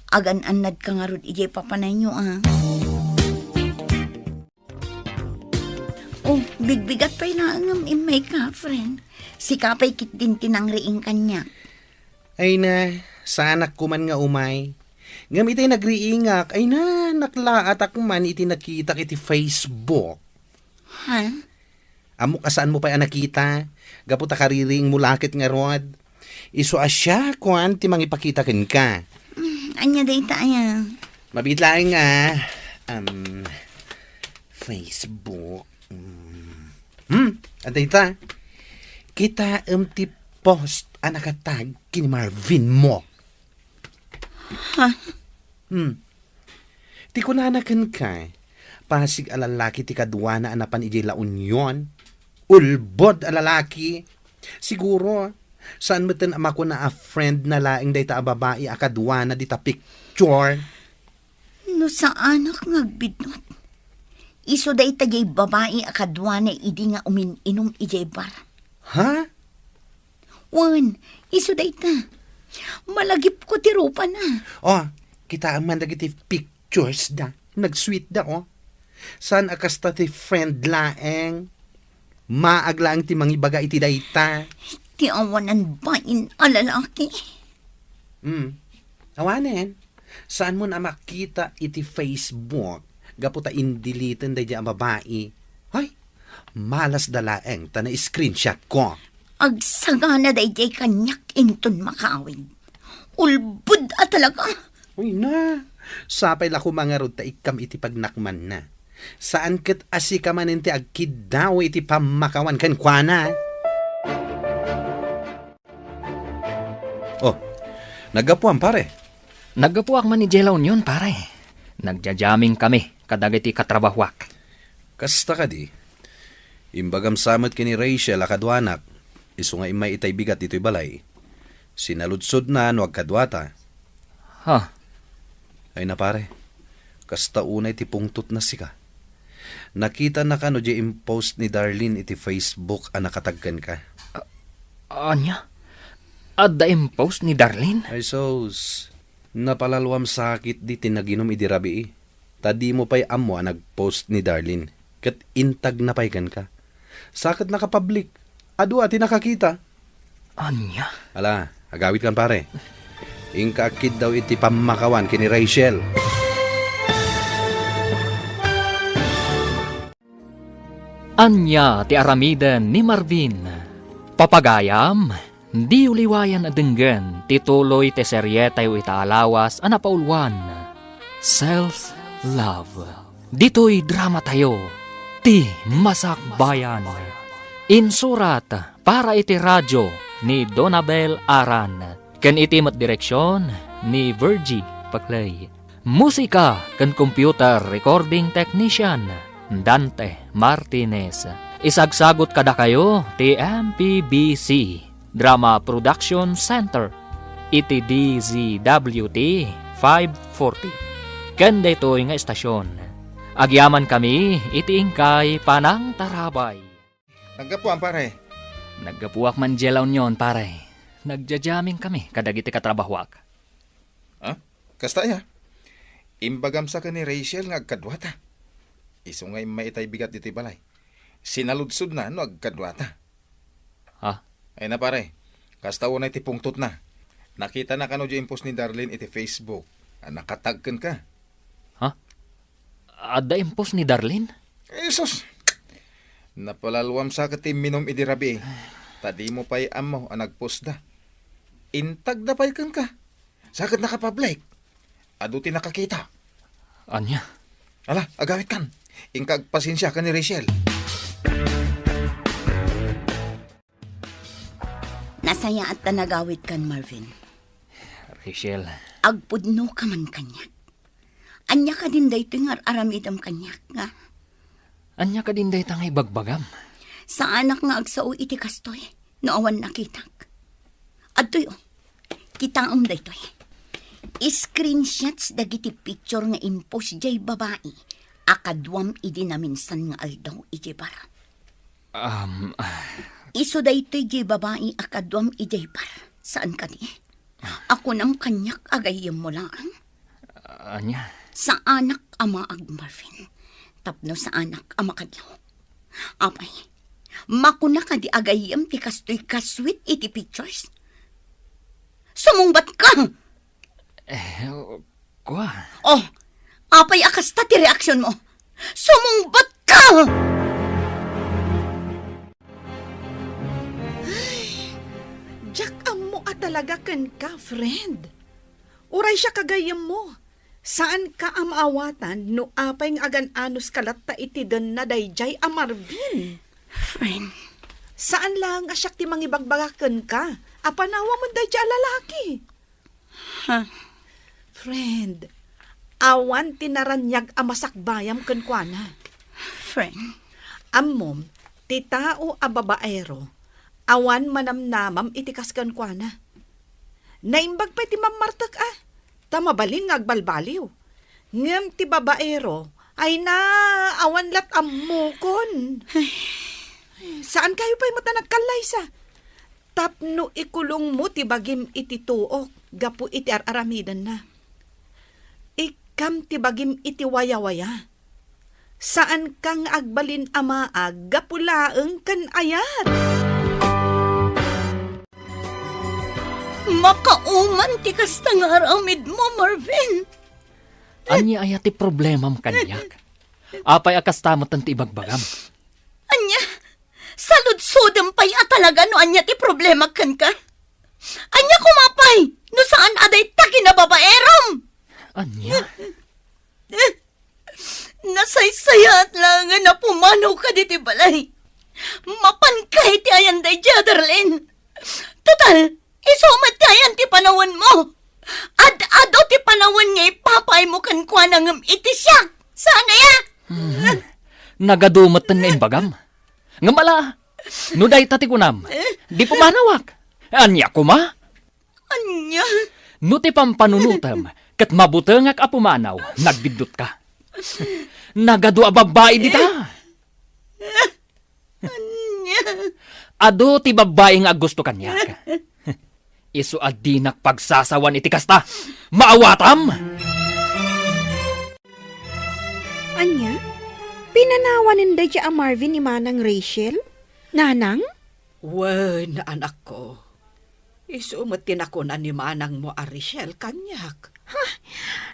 agan-anad ka nga rod ijay papanay nyo Oh, bigbigat pa'y naangam imay ka, friend. Si kapay kit din tinangriing kanya. Ay na, sa anak ko man nga umay. Ngam iti nagriingak, ay na, naklaat ako man iti nakita iti Facebook. Ha? Amo kasaan mo pa nakita? Gaputa kariring mulakit nga rod. Iso asya, kuan, ti mangipakita kin ka. Anya day tayo. Mabitlaing nga, Facebook. Antay ta. Kita ti post anakatag kini Marvin mo. Ha? Ti kunanakan ka, pasig alalaki ti kadwa na anapan ijay La Union. Ulbod alalaki. Siguro, saan mo tin ama ko na a friend na laing day ta a babae a kadwa na di ta picture. No sa anak ngagbidnot. Iso day tagay babae akadwa na idi nga umin-inom ijay bar. Ha? Wan, iso day ta. Malagip ko ti rupa na. Oh, kita ang mandagiti pictures da. Nag-sweet da, oh. Saan akasta ti friend laeng? Maaglaang ti mangibaga iti dayta. Ti awanan bain alalaki. Awanen. Saan mo na makita iti Facebook? Gaputa indilitan day ang babae. Ay, malas dalaeng ta na screenshot ko. Agsagana day jay kanyak inton makawin. Ulbud at talaga. Uy na, sapay lako mga rod ta ikam iti pagnakman na. Saan ket asika man ti agkid daw iti pamakawan kan kuana. Oh, nagapuan pare. Naggapuak man ni Jela Union, pare. Nagjajaming kami, kadagay ti katrabahwak. Kasta ka di. Imbagam samot kini Rachel akadwanak. Iso nga imay itay bigat dito'y balay. Sinaludsod na no agkadwata. Ha? Ay na pare, kasta unay ti pungtot na sika. Nakita na ka no di impost ni Darlene iti Facebook a nakatagkan ka. Anya? Adda impost ni Darlene? Ay sos, napalalwam sakit di tinaginom idirabi. Tadi mo pa'y amo a nagpost ni Darlene. Kat intag na pa'y ka. Sakit nakapublik. Adu ati nakakita. Anya? Ala, agawit kan pare. Ingkakid daw iti pamakawan kini Rachel. Anya ti aramiden ni Marvin. Papagayam, di uliwayan adenggen, tituloy ti serye tayo itaalawas anapaulwan. Self-love. Dito'y drama tayo, ti Masakbayan. Insurat para iti radyo ni Donabel Aran. Ken iti mat direksyon ni Virgie Paclay. Musika ken computer recording technician Dante Martinez. Isagsagot kada kayo ti MPBC Drama Production Center. Iti DZWT 540. Ken daytoy nga estasyon. Agyaman kami itiingkay panang tarabay. Naggapuan pare. Naggapuak man jelaw nyon pare. Nagjajaming kami kadagiti katrabahwak. Ha? Kasta ya. Imbagam sa ka ni Rachel nga agkadwata. Iso nga maitay bigat diti balay. Sinaludsod na no agkadwata. Ha? Ay na pare. Kasta na iti pungtot na. Nakita na kano di impos ni Darlene iti Facebook. Nakatagken ka. Ada impos ni Darlene? Jesus! Napalalwam sa kati minom iti rabi. Tadi mo pa'y amo ang nagpost da. Intag na pa'y ka. Sakit nakapublic. Ado ti nakakita. Anya? Ala, agawit kan. Ingkag pasensya ka ni Rachel. Nasaya at tanagawit kan, Marvin. Rachel, Agpudno ka man kanyak. Anya ka din dayto nga aramidam kanyak nga. anya ka din dayta nga ibagbagam. Sa anak nga agsao iti kastoy, no awan nakitak. Adtoy kitaom daytoy. Screenshots dagiti picture nga impos jay babae. Akadwam idi na minsan nga aldaw iti bar. Iso daytoy jay babae akadwam iti bar. Saan ka di? Ako nang kanyak agayem mo lang. Anya? Sa anak ama ag Marvin. Tapno sa anak ama kadlaw. Apay, makuna ka di agayem ti kastoy kaswit iti pictures. Sumungbat ka! Kwa? Oh, apay akasta ti reaksyon mo. Sumungbat ka! Jack, amo talaga kan ka, friend. Uray siya kagayam mo. Saan ka amaawatan no apay ng agan-anos kalatta iti den na dayjay a Marvin? Friend, Saan lang asyak ti mangibagbagaken ka? Apanawa mo dayjay a lalaki. ha? Friend, awan tinaranyag a masakbayam ken kuana. Friend, Ammom, ti tao a babaero, awan manamnamam itikaskan kuana. Naimbag pa ti mamartak tamabalin nga agbalbaliw. Ngem ti babaero, ay na awan lat ammukon. Saan kayo pa'y mata nagkalaysa? Tapno ikulong mo ti bagim iti tuok, gapu iti aramidan na. Ikam ti bagim iti waya-waya. Saan kang agbalin amaag, gapulaeng kan ayat? makauman ti kasta nga aramid mo, Marvin. Anya aya ti problemam kanyak. Apay akastamot ang ti ibagbagam. Anya, saludsudem pa'y talaga no anya ti problema kan ka. Anya kumapay, no saan aday ta kinababaerom. Anya? Nasaysayat lang nga na pumanaw ka diti balay. Mapankay ti ayan day Darlene. Total, isumat ti ayan ti panawon mo. Ad-ado ti panawon nga ipapay mo kan kwa nangam iti siya. Sana ya? Nagadumatan nga imbagam. Nga mala, no day tati kunam, di pumanawak. Anya kuma? Anya? No ti pampanunutam, kat mabutengak a pumanaw, nagbidot ka. Nagadu a babae dita. Anya? Ado ti babae nga gusto kanyak. Isu adinak pagsasawan iti kasta. Maawatam! Anya? Pinanawanin da a Marvin ni Manang Rachel? Nanang? Wen, anak ko. Isumatin ako na ni manang mo Rachel kanyak.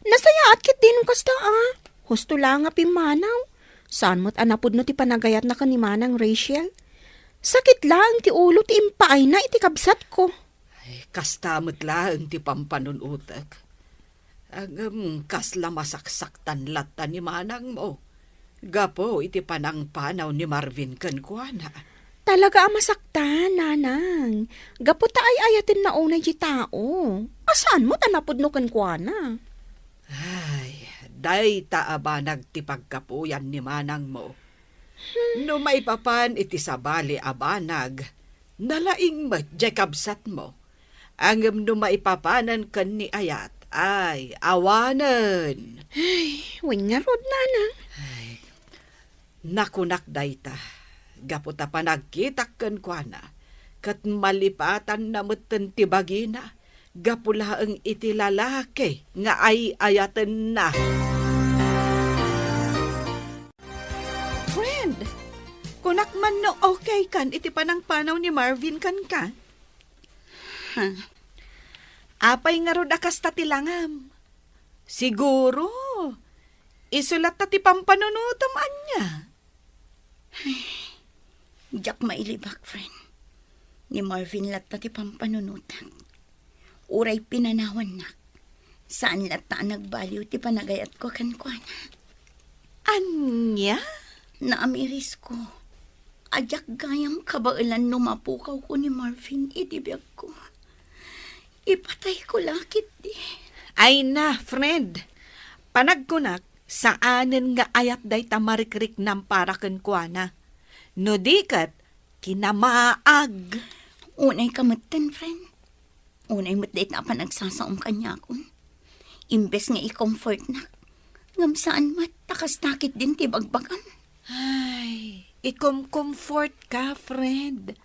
Nasayaat kit din kasta Husto lang nga pimanaw. Saan mo't anapod no ti panagayat na ka ni Manang Rachel? Sakit lang ti ulo ti impaay na iti kabsat ko. Ay, kastamot lang ti pampanunutak. Ang kasla masaksaktan lata ni manang mo. Gapo iti panang panaw ni Marvin kan kuana. Talaga masaktan, nanang. Gapo ta ay ayatin na unay di tao. Asaan mo't anapod no kan kuana? Ay, day taaba nagtipagkapuyan ni manang mo. No maipapan iti sabali abanag, nalaing mo, Jacobsat mo. Ang no maipapanan kan ni ayat, Ay, awanen. Wen nga rod, nanang. Nakunak dayta. Gaputa pa nagkitak ken kuana. Kat malipatan na meten ti bagina. Gapula ang iti lalaki nga ay ayaten na. Friend, kunak man no okay kan, iti panang panaw ni Marvin kan ka. Apay nga rod akas tatilangam. Siguro, isulat ta ti pampanunutam anya. Jak mailibak, friend. Ni Marvin latta ti pampanunutan. Uray pinanawan nak. Saan latta nagbaliw ti panagayat ko kan kuana. Anya? Naamiris ko. Ajak gayam kabailan numapukaw ko ni Marvin itibiyag ko. Ipatay ko lakit di. Ay na, friend. Panagkunak, saanen nga ayat day tamarikrik nam para ken kuana. No dikat, kinamaag. Unay kamutan, friend. Unay matdait na pa nagsasaom kanya akon. Imbes nga i-comfort na. Ngam saan mat, takas nakit din ti bagbagan. Ay, ikom-comfort ka, friend.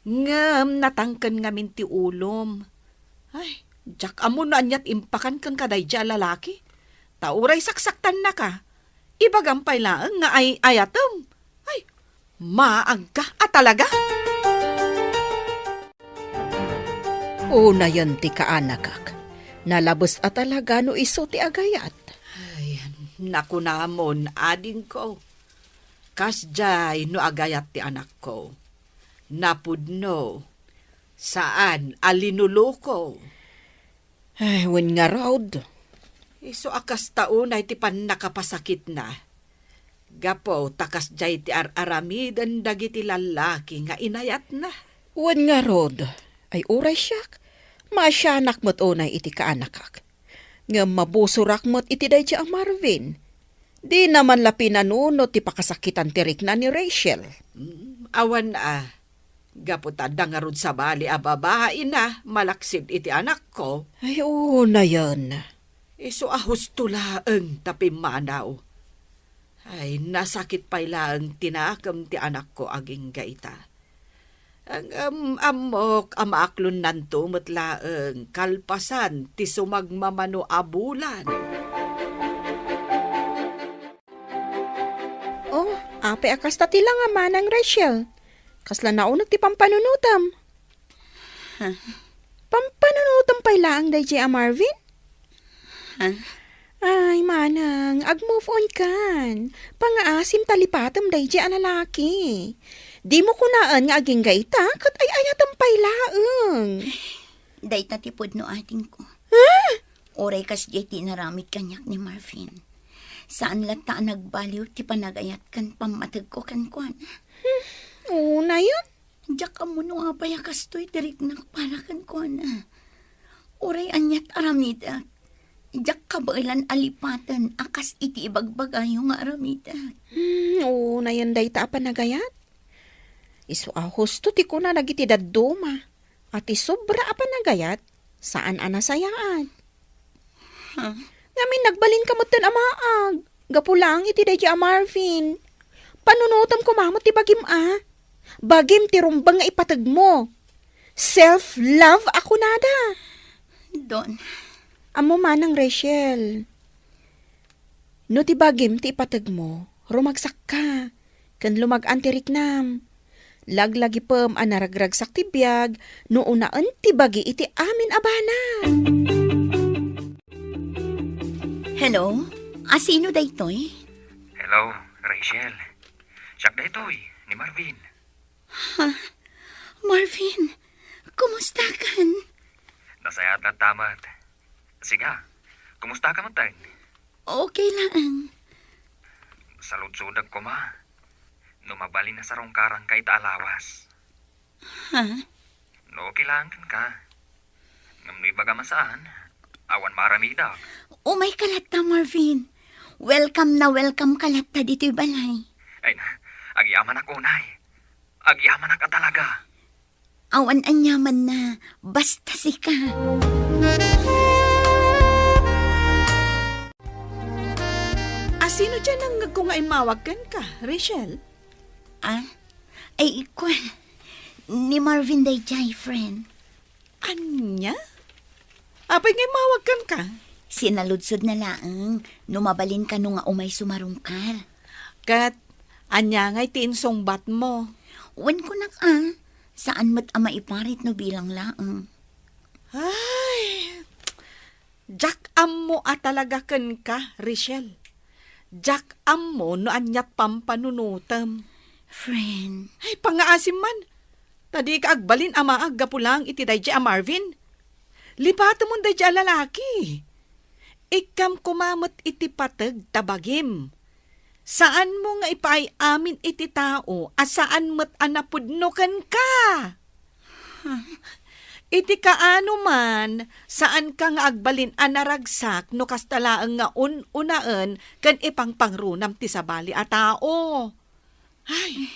Ngam natangken ngamin ti ulom. Ay, jak amo na anyat impakan kang kaday dya lalaki. Tauray saksaktan na ka. Ibagampay laang nga ay ayatem. Ay, maag ka talaga. Una yan ti kaanakak. Nalabos at talaga no iso ti agayat. Ay, naku namon, ading ko. Kasjay no agayat ti anak ko. Napudno. Saan alinuluko? Ay, wen nga raod. Iso akas taon ay ti pan nakapasakit na. Gapo, takas jay ti aramidan dagiti lalaki nga inayat na. Wen nga rod. Ay uray siyak. Masyanak mo't unay iti kaanakak. Nga mabusurak mo't iti day ang Marvin. Di naman lapinanuno ti pakasakitan tirik na ni Rachel. Awan Gapo tanda nga rod sa bali babae na malaksid iti anak ko. Ay, oo na yan. Iso husto laeng tapi manaw. Ay, nasakit pa'y laeng tinakam ti anak ko aging gaita. Ang amok amaaklon nanto matlaeng kalpasan ti sumagmamano abulan. Oh, ape akas tati lang nga manang Rachel. Kasla naunag ti pampanunutam. Pampanunutam pa'y laang day a Marvin? Ay, manang, ag-move on kan. Pangaasim talipatam day a lalaki. Di mo kunaan nga aging gaita, kat ay ayatam pa'y laang. Day tatipod no ating ko. Oray kas jay tinaramid kanyak ni Marvin. Saan lata nagbaliw ti panagayat kan pamatag ko kan kuan. Oo na yun. Diyak ka mo nung apay kastoy tirik na para kan kuan. Oray anyat aramida. Diyak ka bailan alipatan akas iti ibagbagayo nga aramida. Oo na yun day ta panagayat. Isu husto ti ko na nagiti daduma. At isobra panagayat saan anasayaan. Ngamin nagbalin ka mo ten amaag. Gapulang iti day a Marvin. Panunutam ko mamot ti bagim Bagim ti rumbang nga ipatag mo. Self-love ako nada. Don. Amo manang Rachel. No ti bagim ti ipatag mo, rumagsak ka. Kan lumag-an ti riknam. Laglagi pem anaragragsak ti biyag, no unaan ti bagi iti amin abana. Hello? Asino daytoy? Hello, Rachel. Siyak da ito'y, ni Marvin. Marvin, kumusta kan? Nasayat na tamat. Sige, kumusta ka man tayo? Okay lang. Saludsudag ko ma. Numabali na sa rongkarang kay taalawas. No, kailangan ka. Ngamnoy baga masaan, awan maramida. Umay kalata, Marvin. Welcome na welcome kalata dito'y balay. Ay na, agyaman ako, nay. Agyaman ka talaga. Awan anyaman na, basta si ka. Sino dyan ang kung nga imawagkan ka, Rachel? Ay, ikaw. Ni Marvin Dayjay, friend. Anya? Apay nga imawagkan ka? Sinaludsod na laang, numabalin ka nung nga umay sumarungkar. Kat, anya nga'y tiinsongbat mo. Wan ko na saan mat ama iparit no bilang laang. Ay, Jack am mo talaga ken ka, Rachel. Jack am mo no anyat pampanunutam. Friend, Ay, pangaasim man. Tadi ka agbalin ama aggapulang iti dayjay a Marvin. Lipato mo dayjay a lalaki. Ikam kumamot iti patag tabagim. Saan mo nga ipaay amin iti tao saan mo't anapudnokan ka? Iti kaano man, saan ka nga agbalin anaragsak no kastalaang nga unaan kan ipang pangrunam ti sabali a tao. Ay,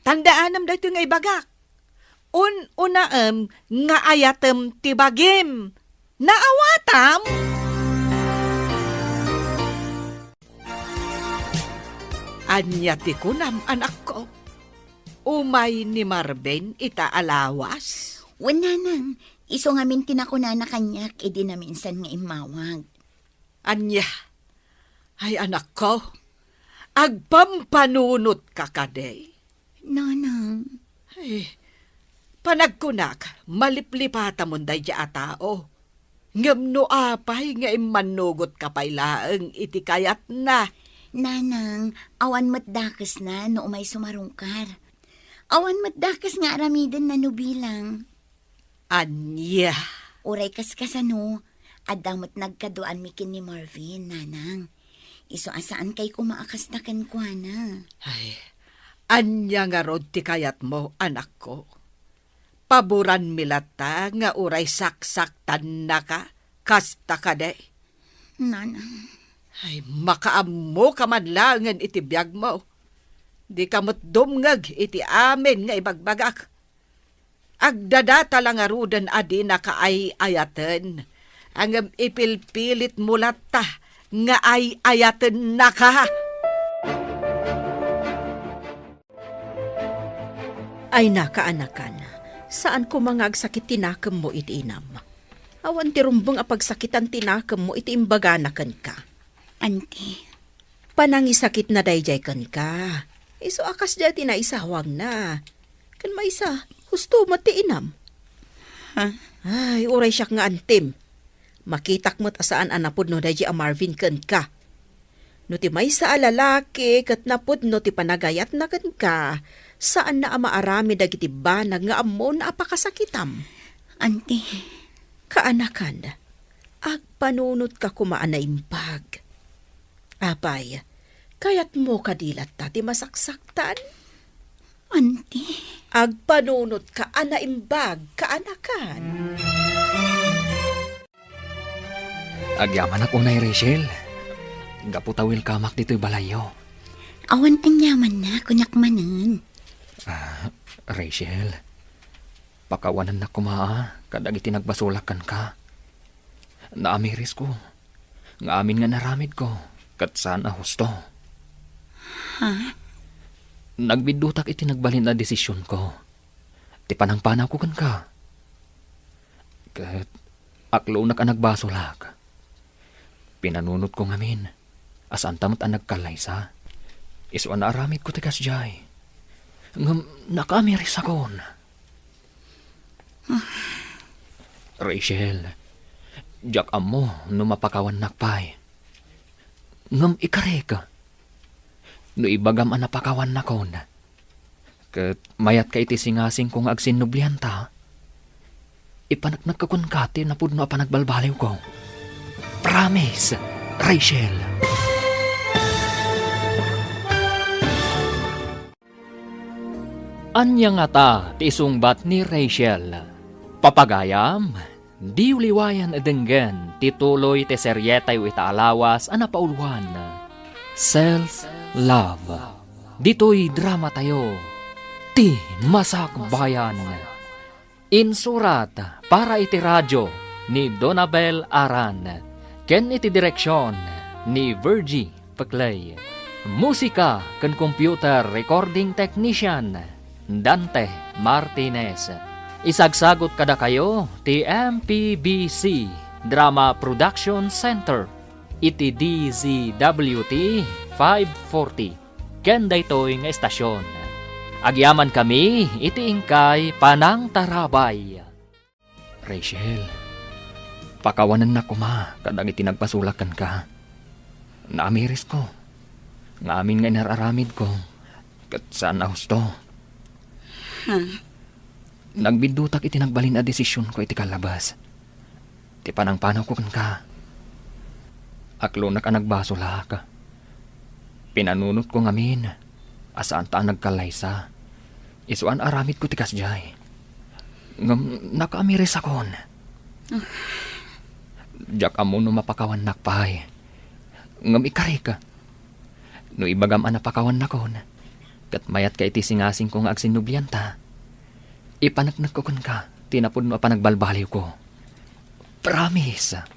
tandaanam dito nga ibagak. Unaam nga ayatem ti bagim. Naawatam? Anya ti kunam anak ko. Umay ni Marvin itaalawas. wala nang. Iso nga min tinakuna na kanyak, edi na minsan nga imawag. Anya, ay anak ko, agpampanunot ka kaday. Nanang, Ay, panagkunak, maliplipata mo day a tao. Ngam no apay nga imanugot ka pailaang iti kayat na. nanang, awan mat dakas na no umay sumarungkar. Awan mat dakas nga aramiden na no bilang. Anya, Uray kaskasano, adamot nagkaduan mikin ni Marvin, nanang. Iso asaan kay kumaakas na kankwana. ay, anya nga rod ti kayat mo, anak ko. Paboran milata nga uray saksaktan na ka, kasta ka day. Nanang, Ay, makaammo ka man langan iti biyag mo. Di ka mo't dumngag iti amin nga ibagbagak. Agdadata lang arudan adi na kaay ayaten. Ang ipilpilit mulata nga ay ayaten na ka. Ay nakaanakan, saan ko mga agsakit tinakam mo iti inam? Awan ti rumbong apagsakitan tinakam mo iti imbaganakan ka. auntie, Panangisakit na dayjay kan ka. Iso akas dyan tinaisawang na. Kan maisa, husto mati inam. Ay, uray siya nga antim. Makitak mo't asaan anapod no dayjay a Marvin kan ka. No ti maysa a lalaki kat napod no ti panagayat na kan ka. Saan na amaarami dagiti banag nga ammo na apakasakitam. auntie, Kaanakan, agpanunot ka kumaan na impag. Apay, kayat mo kadilat ta ti masaksaktan? auntie. Agpanunot ka ana imbag, kaanakan. Agyaman ako na Rachel. Gaputawil kamak dito'y balayo. Awan anyaman na, kunyak manan. Rachel, pakawanan na kumaa, kadag itinagbasulakan ka. Naamiris ko. Nga amin nga naramid ko, kat saan na husto. Nagbidutak itinagbalin na desisyon ko. Ti panangpanaw ko kan ka. Kat aklo na ka nagbasulak. Pinanunot ko ngamin, asan tamot ang nagkalaysa. Iso na aramid ko tikas jay. Ngam nakamiris akon. Rachel, jak amo no mapakawan nakpay. Ngam ikare ka. No ibagam ang napakawan nakon. Kat mayat ka iti singasing kong agsinublihan ta. Ipanaknag ka kun kati na pudno pa nagbalbaliw ko. Promise, Rachel. Anya nga ta ti isungbat ni Rachel. Papagayam, di uliwayan adenggan tituloy ti seryetay itaalawas anapauluan. Self-love. Dito'y drama tayo. Ti Masakbayan. Insurat para iti radyo ni Donabel Aran. Ken iti direksyon ni Virgie pagpaklay. Musika kan computer recording technician Dante Martinez. Isagsagot kada kayo ti MPBC Drama Production Center. Iti DZWT 540. Ken daytoy nga estasyon. Agyaman kami iti ingkay Panang Tarabay. Rachel, pakawanan na kuma kadang iti nagpasulakan ka. Naamiris ko. Nga amin nga inararamid ko. Kat saan na husto? Nagbidutak iti nagbalin na desisyon ko iti kalabas. Ti panang panaw ko kan ka. Aklo na ka nagbasula ka. Pinanunot ko ngamin. Asaan taan nagkalaysa. Isuan aramid ko ti kasjay. Ngam nakaamiris akon. Diyak amo no mapakawan nakpay. Ngam ikari ka. No ibagam anapakawan nakon. Kat mayat ka iti singasing kong agsinubyanta. Ipanagnak ko kun ka. Tinapod mo panagbalbaliw ko. Promise.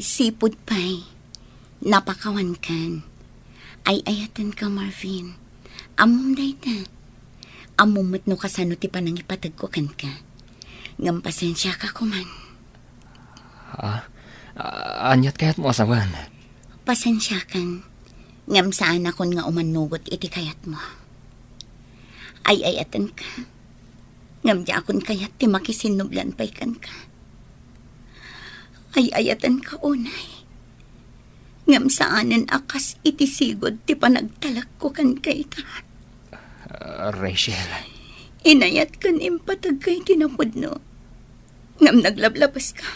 Sipod pa'y, napakawan kan. Ay ayatan ka, Marvin. Amom dayta. Amumot no kasano ti panang ipatag ko kan ka. Ngam pasensya ka kuman. Anyat kayat mo asawan. Pasensya kan. Ngam saan akon nga umanugot iti kayat mo. Ay ayatan ka. Ngam di akon kayat ti makisinublan pa'y kan ka. Ay ayatan ka unay. Ngam saanan akas iti sigod ti panagtalak ko kan kay ka. Rachel. Inayat kan impatag kay tinapod no. Ngam naglablabas ka.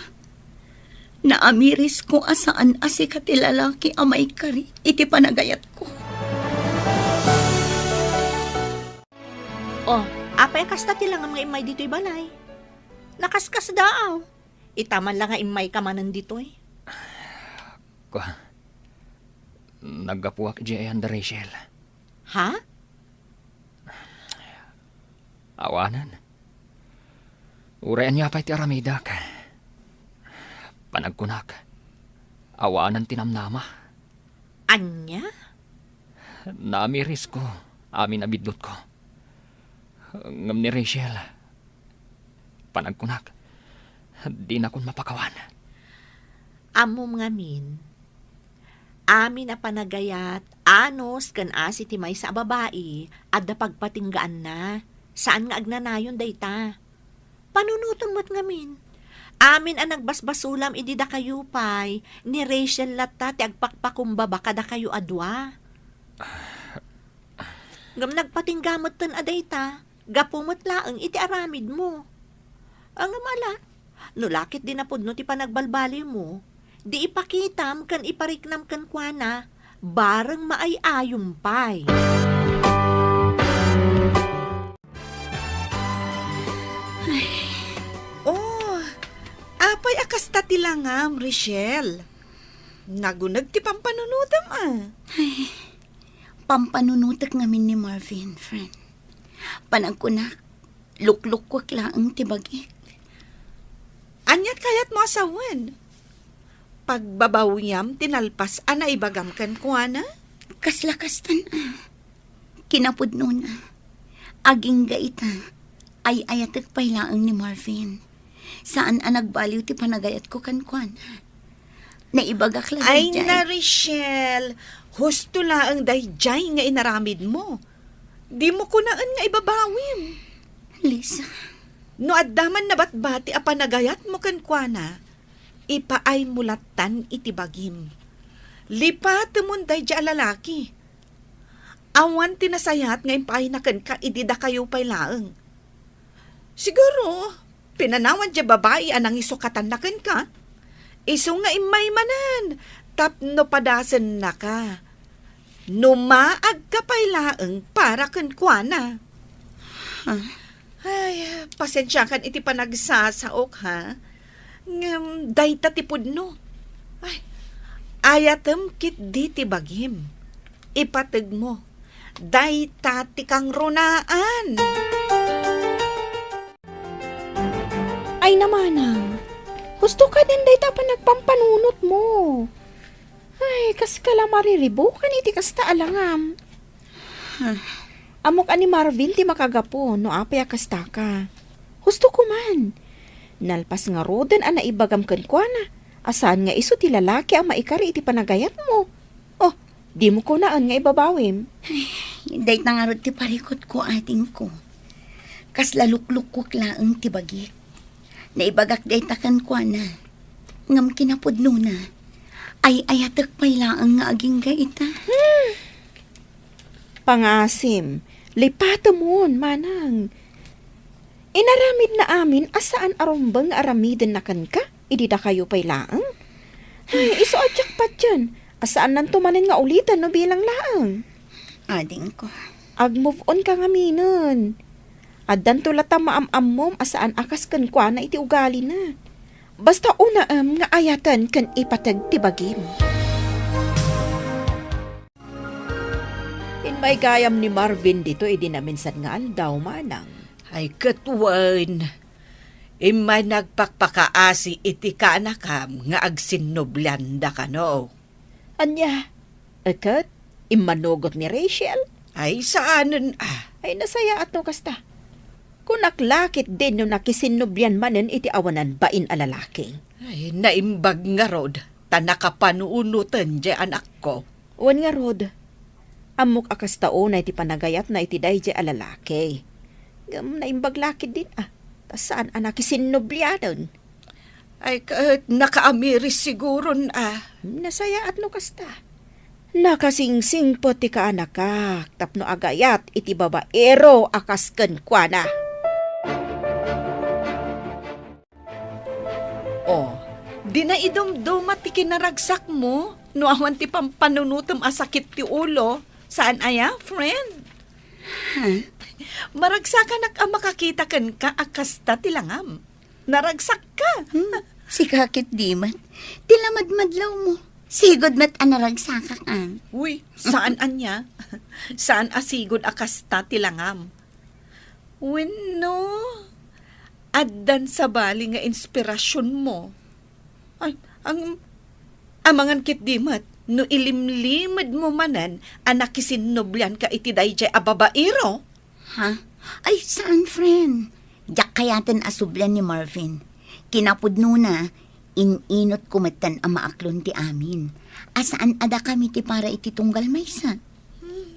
Naamiris ko asaan asi ka ti lalaki amay kari iti panagayat ko. Oh, apay kasta ti lang ang mga imay dito'y balay. Nakaskas daaw. Itaman lang nga imay ka manan dito'y. Naggapuak di ayan da Rachel. Ha? Awanan. Urayan niya pa'y ti aramidak. Panagkunak. Awanan tinamnama. Anya? Naamiris ko. Amin abidlot ko. Ngam ni Rachel. Panagkunak. Di na kun mapakawan. Amom ngamin. Amin na panagayat, anos kan asi ti may sa babae, at pagpatinggaan na. Saan nga agnanayon dayta? Panunutom mo't ngamin. Amin ang nagbasbasulam idida kayo pay, ni Rachel lata ti agpakpakumbaba kada kayo adwa. Ngam nagpatinggamot tan adayta, gapumot laeng iti aramid mo. Ang amala, nulakit din na pudno ti panagbalbali mo, di ipakitam kan ipariknam kan kuana, bareng maayayumpay. Oh, apay akas tatilangam, Rachel. Nagunag ti pampanunutam Pampanunutak ngamin ni Marvin, friend. Panagkunak, lukluk-kwak laang tibagik. Anyat kayat mo asawan. Pagbabawiyam, tinalpas, ana ibagam kan kuana? Kaslakastan Kinapudno na. Aging gaita. Ay ayatak pay laang ni Marvin. Saan nagbaliw ti panagayat ko kan kuana. Naibagak lang Ay dyan. na, Rachel. Husto laang dayjay nga inaramid mo. Di mo kunaan nga ibabawim. Lisa, No addaman na batbati a panagayat mo kan kuana, ipaay mulatan iti bagim. Lipat mon dayjay a lalaki. Awan tinasayat nga ipaay na kan ka idida kayo pay laeng. Siguro, pinanawan dya babae anang isukatan na kan ka. Iso nga imay manan, tapno padasan na ka. Numaag ka pay laeng para kan kuana. Ay, pasensya kan iti panagsasaok ha. Dayta tipudno. Ay, ayatem kit di ti bagim. Ipateg mo. Dayta ti kang runaan. Ay namanang, gusto ka din day pa nagpampanunot mo. Ay, kas kala mariribukan iti kasta alangam. Amok ani Marvin ti makagapo no apay kasta ka. Husto ko man. Nalpas nga roden ang naibagam kan kwa na. Asan nga iso ti lalaki ang maikari iti panagayat mo. Oh, di mo ko naan nga ibabawim. Day tangarod ti parikot ko ating ko. Kas lalukluk laeng ti bagik. Naibagak day takan kwa na. Ngam kinapudno na. Ay ayatek pay laeng nga aging gaita. Pangasim, lipata mon, manang. Inaramid na amin asaan arumbang aramidin na kan ka, idi da kayo pay laang. Ay, iso adyak pa dyan, asaan nan tumanin nga ulitan no bilang laang. Ading ko. Ag-move on ka nga minon. Addan tulata maam-am mom asaan akas kan kwa na iti ugali na. Basta una nga ayatan kan ipatag tibagim. In may gayam ni Marvin dito, idi na minsan nga aldaw manang. Ay katwan, imay nagpakpakaasi iti kanakam nga agsinublanda ka no. Anya, akat, imanogot ni Rachel. Ay saanan Ay nasaya at no kasta. Kung naklakit din yung nakisinubyan manen iti awanan bain a lalaki. Ay naimbag nga rod, tanakapanuunutan di anak ko. Uwan nga rod, amok akas tao na iti panagayat na iti day a lalaki. Gam naimbag lakit din tas saan ang nakisinubyanon. Ay nakaamiris siguro Nasaya at no kasta. Nakasingsing po ti kaanak ka, tapno agayat iti babaero akas ken kwa na. Oh, di na idumdumat ti kinaragsak mo, no awan ti pampanunutom asakit ti ulo. Saan aya, friend? Maragsakan ang makakita kan ka akasta ti langam. Naragsak ka. Si kakit di man. Tilamadmadlaw mo. Sigod mat anaragsakak an. Uy, saan anya? Saan asigod akasta ti langam? Wenno, addan sa bali nga inspirasyon mo. Ay, ang amangan kit di mat, no ilimlimad mo manan, anak kisinublan ka iti dayjay a babaero. Ha? Ay, saan, friend? Yak kayaten asublan ni Marvin. Kinapudno na, ininot kumatan ang maaklon ti amin. Asaan ada kami ti para iti tunggal maysa?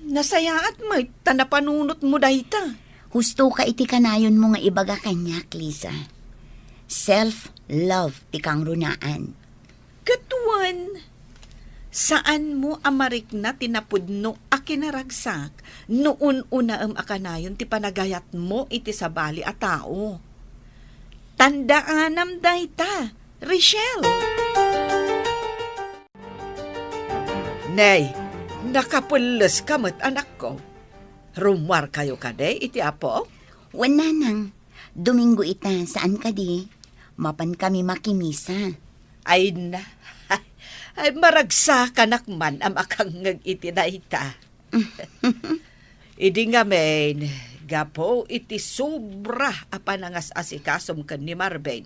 Nasayaat may tanapanunot mo dayta. Husto ka iti kanayon mo nga ibaga kanyak, Lisa. Self-love ti kang runaan. Katuan, saan mo amarik na tinapudno a kinaragsak noon una akanayon ti panagayat mo iti sabali a tao. Tandaanam dayta, Rachel. Nay, nakapulos kamot anak ko. Rumwar kayo kade iti apo? Wala nang. Domingo ita, saan ka di? Mapan kami makimisa. Ay na, ay maragsa kanakman am akang iti na ita. Idi nga men, gapo iti sobra apanangas asikasom kan ni Marvin.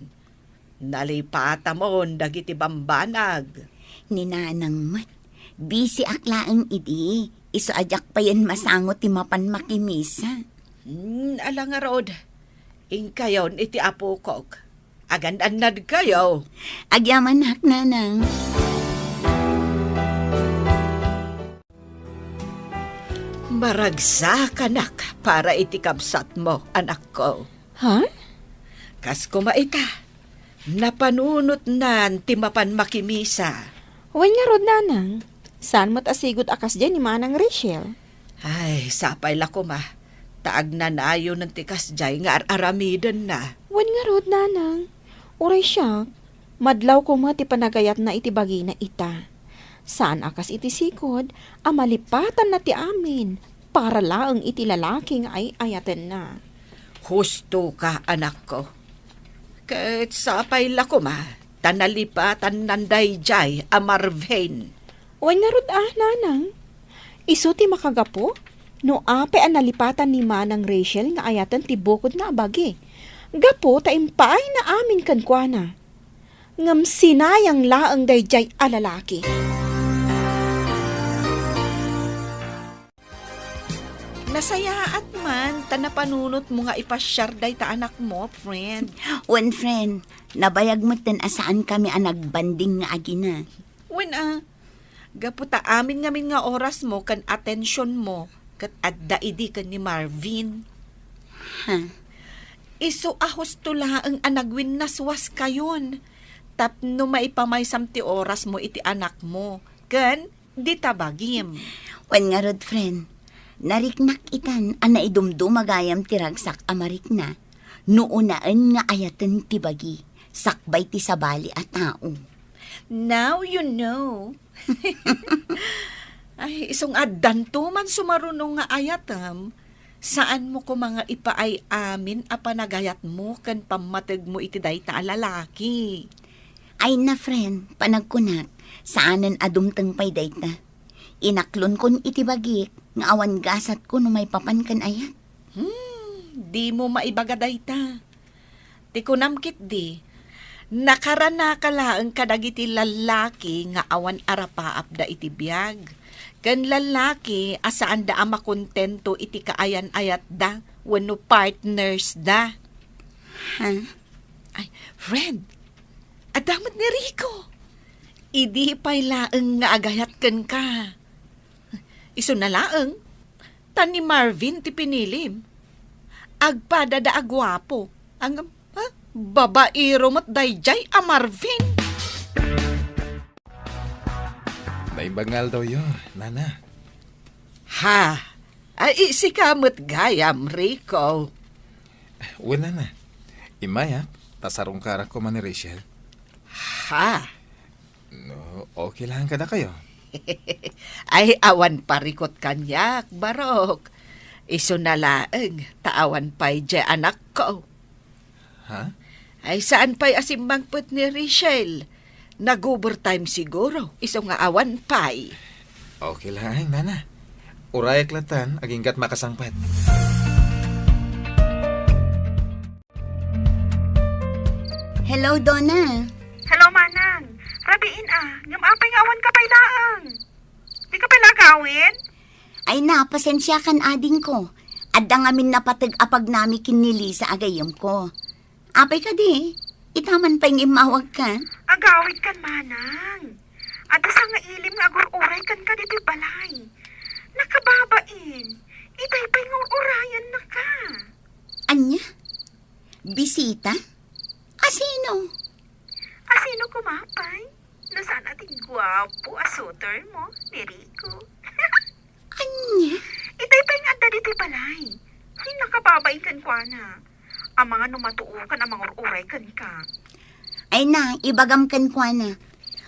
Nalipata mo dagiti bambanag. Ninanang mat. Busy aklaang idi. Iso ajak pa yan masangot ti mapan makimisa. Ala nga rod, ingkayon iti apo kog. Agan-anad kayo. Agyaman hak nanang. Maragsa kanak para iti kabsat mo, anak ko. Ha? Kas kumaita, napanunot nan ti mapan makimisa. Uwan nga rod nanang. Saan mo't asigod akas dyan ni manang Rachel? Ay, sapay lako ma. Taag na nayo ng tikas jay nga aramidan na. Uwan nga rod nanang. Uray siya, madlaw ko mga ti panagayat na iti bagi na ita. Saan akas iti sikod, amalipatan na ti amin, para laang iti lalaki nga ay ayaten na. Husto ka, anak ko. Kahit sapay lako ma, tanalipatan nanday jay a Marvin. Uwan nga rod nanang. Iso ti makagapo, no ape ang nalipatan ni manang Rachel nga ayaten ti bukod na abagi. Gapo taimpaay na amin kankwana. Ngam sinayang laang dayjay alalaki. Nasayaat man, tanapanunot mo nga ipasyar day ta anak mo, friend. One friend, nabayag mo tan asaan kami ang nagbanding nga agina. When gaputa amin ngamin nga oras mo kan atensyon mo kat adda idi kan ni Marvin. Ha? Iso ahos tula ang anagwin naswas kayon. Tapno maipamaysam ti oras mo iti anak mo. Kan, di tabagim. Wen nga rod friend, nariknak itan ang naidumdumagayam ti ragsak amarik na. Nuunaan nga ayaten ti bagi, sakbay ti sabali at tao. Now you know. Ay, isong addan to man sumarunong nga ayatam. Saan mo ko mga ipaay amin a panagayat mo kan pamatag mo iti dayta a lalaki. Ay na friend, panagkunak, saanan adumteng pay dayta. Inaklon kon iti bagi, nga awan gasat ko no may papan kan ayat. Di mo maibaga dayta. Ti kunamkit di. Nakarana ka laang kadagiti lalaki nga awan arapaap da iti biyag. Kan lalaki asaan da ama kontento iti kaayan-ayat da wenno partners da. Ha? Ay, friend, adamot ni Rico. Idi pa'y laeng nga agayat ken ka. Iso na laeng, tan ni Marvin ti pinilim. Agpada da agwapo. Ang babaero mat dayjay a Marvin. Naibangal daw yun, nana. Ha? Ay, si kamot gayam, Rico. Wala na. Imaya, tasarong karak ko man ni Rachel. Ha? No, okay lang ka na kayo. Ay, awan parikot kanyak, barok. Iso na laeng, taawan pa'y dya anak ko. Ha? Ay, saan pa'y asimbangpot ni Rachel? Nag-overtime siguro, iso nga awan pa'y. Okay lang, nana. Urayak latan, aginggat makasangpat. Hello, Donna. Hello, Manang. Rabiin ngam apay nga awan ka pa'y laang. Di ka pa'y lagawin? Ay na, pasensya kan ading ko. Adda ngamin napatag apag nami kinili sa agayom ko. Apay ka di, itaman pa yung imawag ka. Agawid kan, Manang. Ada sa nga ilim nga agur-uray kan ka dito balay. Nakababain. Itay pa'y nga urayan na ka. Anya? Bisita? Asino? Asino kumapay? Nasaan ating gwapo asuter mo, ni Rico? Anya? Itay pa'y nga dito balay. Ay, nakababain kan kwa na. Ang mga numatuukan ang mga uray kan ka. Ay na, ibagam kan kwa na.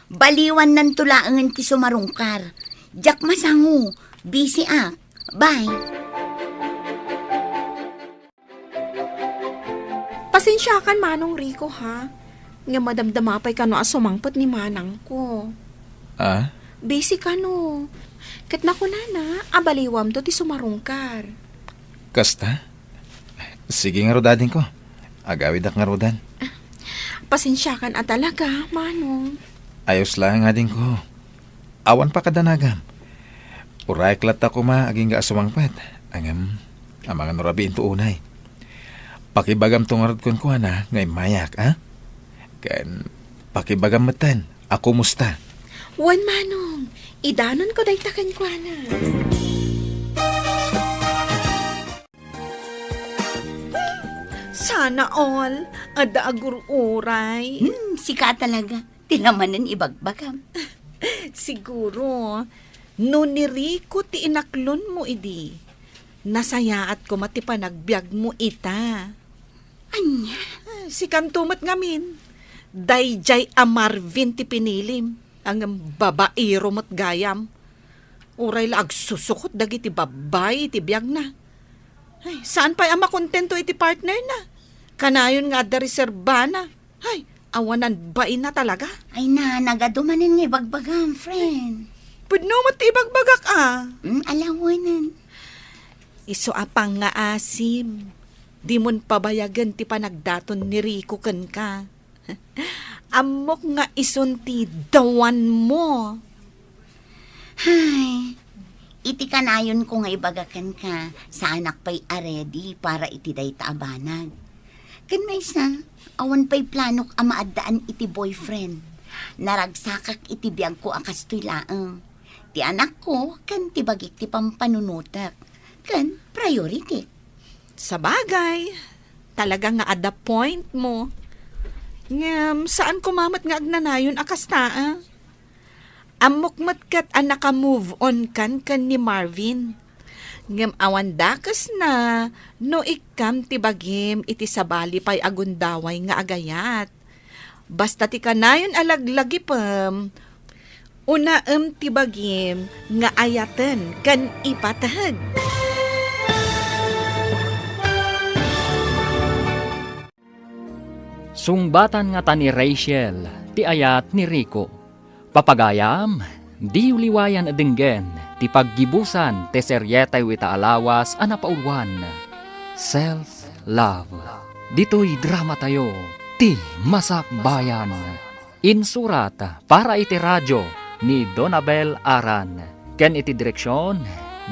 Baliwan ng tulaangan ti sumarungkar. Jak masangu, busy ak. Bye. Pasensya kan, Manong Rico, ha? Nga madamdamapay ka no asumangpot ni Manang ko. Ah? Busy ka no. Kat na ko na, abaliwam to ti sumarungkar. Kasta? Sige nga rodadin ko. Agawid ak nga rodan. Pasensya kan talaga, Manong. Ayos lang nga din ko. Awan pa kadanagam. Uray klat ako aging ga asumangpat. Ang mga nurabiin to unay. Pakibagam tungarad kon ko na ngay mayak, ha? Kan, pakibagam matan. Ako musta? Wan, Manong. Idanon ko day takan kwa na. Sana all, ada agur-uray. Sika talaga. Tilamanan ibagbagam. Siguro, no ni Rico ti inaklon mo idi. Nasayaat ko mati panagbiag mo ita. Anya? Si kantumat ngamin. Dayjay a Marvin ti pinilim. Ang babaero mo't gayam. Uray la agsusukot dagiti babay iti biag na. Ay, saan pa'y ama kontento iti partner na? Kanayon nga da reserba na. Ay, awanan bain na talaga. Ay na, nagadumanin nga ibagbagam, friend. Pudno mo ti ibagbagak Alawanan. Iso apang nga asim. Di mon pabayagan ti panagdaton ni Rico ken ka. Amok nga ison ti dawan mo. Hay, iti kanayon ko nga ibagakan ka sa anak pa'y aredi para iti day taabanag. Kan may sa, awan pa'y planok amaadaan iti boyfriend. Naragsakak iti biyag ko akas to'y laang. Ti anak ko, kan ti bagik ti pampanunutak. Kan priority. Sa bagay, talagang nga at the point mo. Ngam, saan kumamat nga agnanayon akas taa? Amokmat kat anak move on kan ni Marvin. Ngam awan dakas na, no ikam ti bagim iti sabali pa'y agundaway nga agayat. Basta ti kanayon alaglagi pam, una ti bagim nga ayaten kan ipatahag. Sungbatan nga ta ni Rachel, ti ayat ni Rico. Papagayam, di uliwayan adinggen, ti paggibusan ti seryetay wita alawas anapaulwan. Self-love. Dito'y drama tayo, ti Masakbayan. Insurat para iti radyo ni Donabel Aran. Ken iti direksyon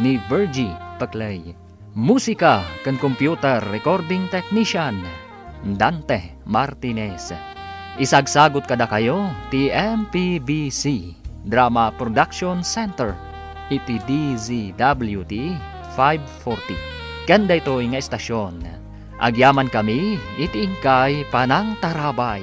ni Virgie Paclay. Musika ken computer recording technician Dante Martinez. Isagsagot kada kayo ti MPBC Drama Production Center iti DZWT 540. Kanda ito nga estasyon. Agyaman kami iti ingkay Panang Tarabay.